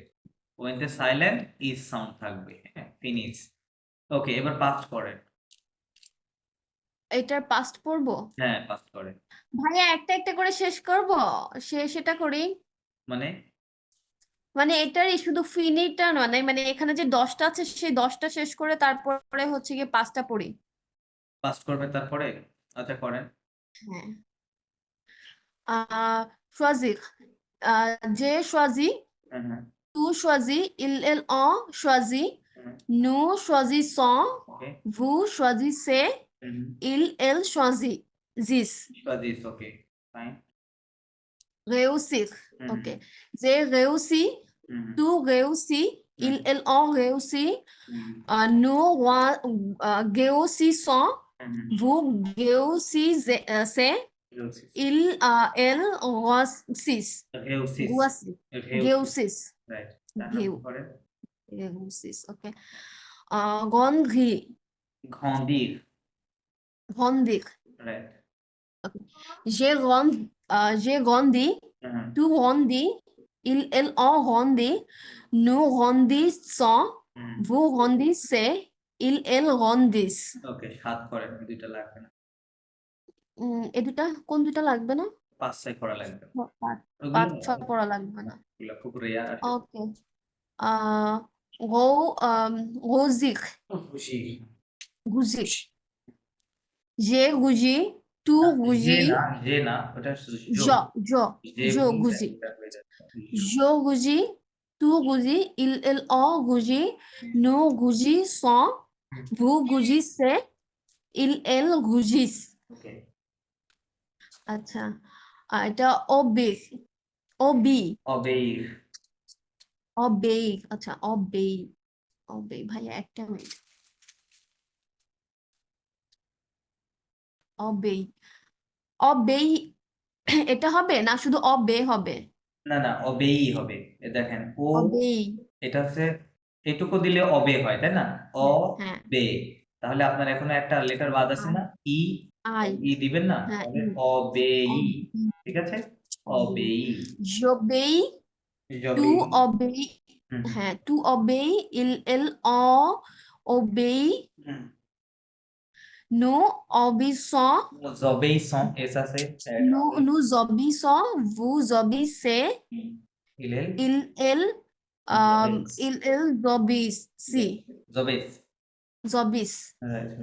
ওয়েন্তে সাইলেন্ট ইজ সাউন্ড থাকবে, হ্যাঁ ফিনিস। ওকে, এবার পাস্ট করেন। এটার পাস্ট পড়বো? হ্যাঁ পাস্ট করেন। ভাইয়া একটা একটা করে শেষ করব, সেটা করি। মানে মানে এটারই শুধু ফিনিটা নয়, মানে এখানে যে 10টা আছে সেই 10টা শেষ করে তারপরে হচ্ছে গিয়ে 5টা পড়ি। পাস্ট করবেন তারপরে? আচ্ছা করেন। হ্যাঁ, choisir, j'ai choisi, হ্যাঁ হ্যাঁ tu choisis, ils ont choisi, nous choisissons, okay, vous choisissez, elles choisissent. This okay fine. Réussir, ok. J'ai réussi, tu réussis, ils ont réussi, nous réussissons, vous réussissez, elles réussissent. Réussissent. Right, করেন। Réussissent, ok. Grandir, গন্ধির, grandir. Right. J'ai grandi, tu grandis, elles ont grandi, nous grandissons, vous grandissez, il grandit. ওকে 7 করেন, এই দুইটা লাগবে না, এই দুটা কোন দুটা লাগবে না? 5-6 করা লাগবে। পাঁচ ওগুলো ছয় পড়া লাগবে না। ওগুলো খুব রেয়ার আসে। ওকে রোজিক খুশি। গুজি যে গুজি টু গুজি যে না ওটা জ জ জ গুজি je guji, tu guji, il en guji, nous gugissons, vous gugissez, elle gugisse. ওকে আচ্ছা এটা obey obey অবেইর obey আচ্ছা obey obey ভাইয়া একটা মিনিট obey obey এটা হবে না শুধু obey হবে? না না অবেই হবে। এ দেখেন ও obey এটা হচ্ছে এটুকু দিলে অবে হয় তাই না, হ্যাঁ অবে। তাহলে আপনার এখনো একটা লেটার বাদ আছে না, ই আই দিবেন না, হ্যাঁ তাহলে অবেই, ঠিক আছে, অবেই। j'obéis tu obéis হ্যাঁ tu obéis il en obéit nous obéissons জবেইসন এস আছে, nous obéissons vous obéissez ইলেল elle obéissent জবেইস, জবিস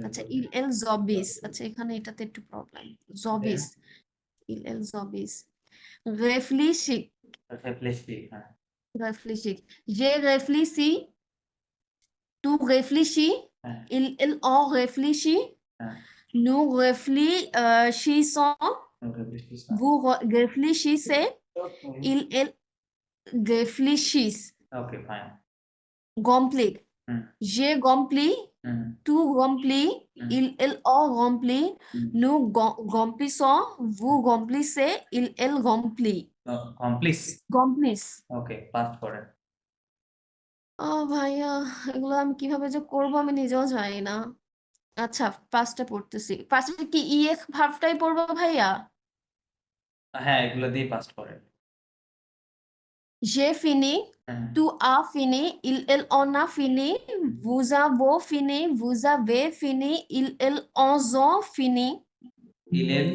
আচ্ছা il জবিস আচ্ছা এখানে এটাতে একটু প্রবলেম জবিস il জবিস réfléchis হ্যাঁ réfléchis j'ai réfléchi tu réfléchis হ্যাঁ il en réfléchit হ্যাঁ nous réfléchissons vous réfléchissez elle réfléchissent okay fine. complete j'ai rempli tu remplis il en remplit nous remplissons vous remplissez elle remplit complete, complete okay pass করেন। ও ভাইয়া এগুলো আমি কিভাবে যে করবো আমি নিজেও জানি না। আচ্ছা পাঁচটা পড়তেছি, পাঁচটা কি ইএফ ভার্বটাই পড়বো ভাইয়া? হ্যাঁ এগুলো দিয়ে পাস করেন। j'ai fini tu as fini il en a fini vous avez fini vous avez fini ils ont fini ইলেল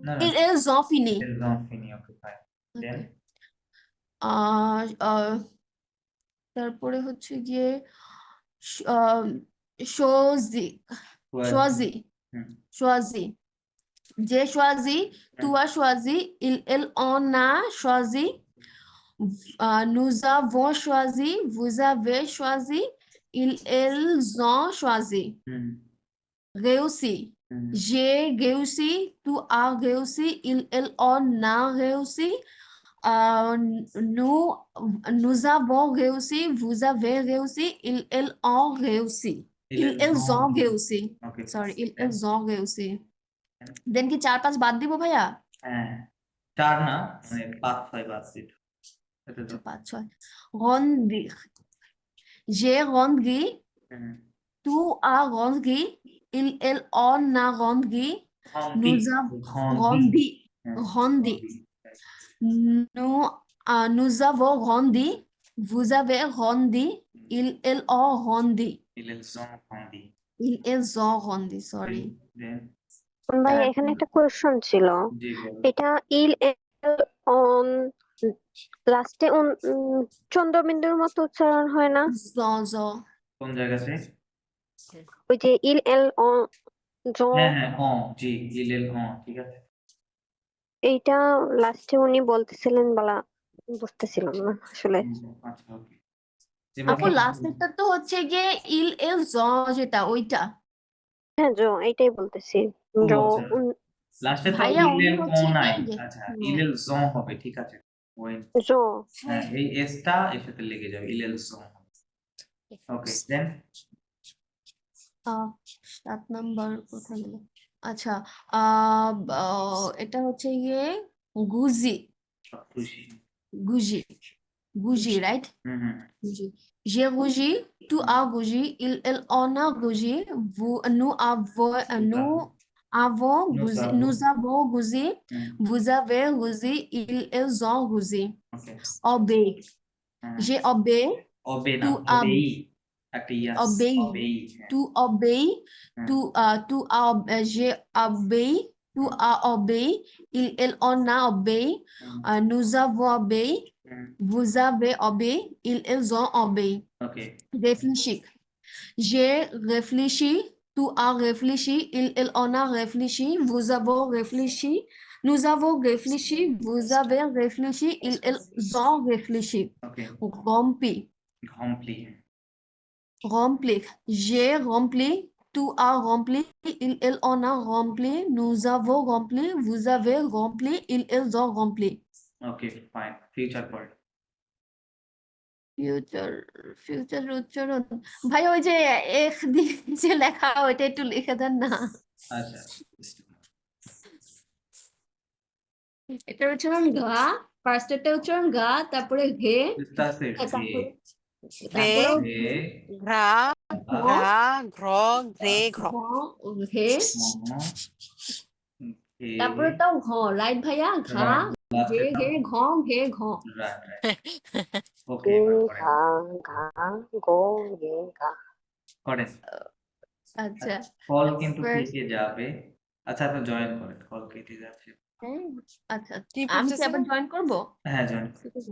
না না ils ont fini ইলেল ফিনি, ওকে ফাইন। দেন আর তারপরে হচ্ছে গিয়ে choisi choisi choisi j'ai choisi tu as choisi il en a choisi nous avons choisi vous avez choisi ils ont choisi réussi j'ai réussi tu as réussi il en a réussi nous avons réussi vous avez réussi ils ont réussi ils ont réussi okay sorry ils ont réussi দেন কি 4-5 বাদ দিব ভাইয়া? হ্যাঁ 4 না মানে 5-6 বাদ দিন। এটা তো 5-6 rendre j'ai rendu tu as rendu il en a rendu nous avons rendu rendu nous avons rendu vous avez rendu ils ont rendu ils ont rendu sorry ভাই এখানে একটা কোয়েশ্চন ছিল, এটা ইল অন লাস্টে চন্দ্রবিন্দুর মতো উচ্চারণ হয় না? কোন জায়গাতে? ওই যে ইল এল অন হ্যাঁ হ্যাঁ জি ইলেল ঠিক আছে। এইটা লাস্টে উনি বলতেছিলেন বলা বুঝতেছিলাম না আসলে। আচ্ছা ওকে। আপু লাস্টেরটা তো হচ্ছে গিয়ে il যেটা ওইটা। হ্যাঁ জো এইটাই বলতেছি জো লাস্টে তো ভাইয়া উনি ইলেল হচ্ছে নাই, গিয়ে আচ্ছা ইলেল হবে, ঠিক আছে ওই জো হ্যাঁ এই এসটা এর সাথে লেগে যাবে, ইলেল ওকে। দেন 7 নাম্বার কোথায় গেল? আচ্ছা এটা হচ্ছে গিয়ে গুজি গুজি গুজি রাইট গুজি j'ai rougi tu as rougi il en a rougi nous avons rougi nous avons rougi vous avez rougi ils ont rougi obéi j'ai obéi obey না tu obey একটা ই আছে Obey. obey, হ্যাঁ To obey, হ্যাঁ je obey, to obey, il on a obey, nous avons obey, vous avez obey, ils ont obey. Okay Réfléchir. J'ai réfléchi, tu as réfléchi, il on a réfléchi, vous avez réfléchi, nous avons réfléchi, vous avez réfléchi, ils ont réfléchi. Okay Rempli. ঘম্পলি Remplir. J'ai rempli, tu as rempli, il on a rempli, nous avons rempli, vous avez rempli, ils ont rempli. Okay fine future পর future উচ্চারণ ভাই ওই যে এক দিয়ে যে লেখা ওইটা একটু লিখে দেন না। আচ্ছা এটার উচ্চারণ গা, ফার্স্ট এরটা উচ্চারণ গা, তারপরে ঘে, তাসে তারপরে রে, হে ঘ্রা, ঘ্রা, ঘ্র, ঘ্রে, ঘ্র। ঘে, তারপরে তাও ঘ, রাইট ভাইয়া? ঘা, ঘে, ঘে, ঘ, ঘে, ঘ। ওকে ঘা ঘা গো গে ঘা। করেন আচ্ছা ফল কিন্তু First- কেটে যাবে আচ্ছা আপনি জয়েন করেন ফল কেটে যাচ্ছে হ্যাঁ, আচ্ছা কি আমি কি পড়তেছেন? আবার জয়েন করবো? হ্যাঁ জয়েন ঠিক আছে।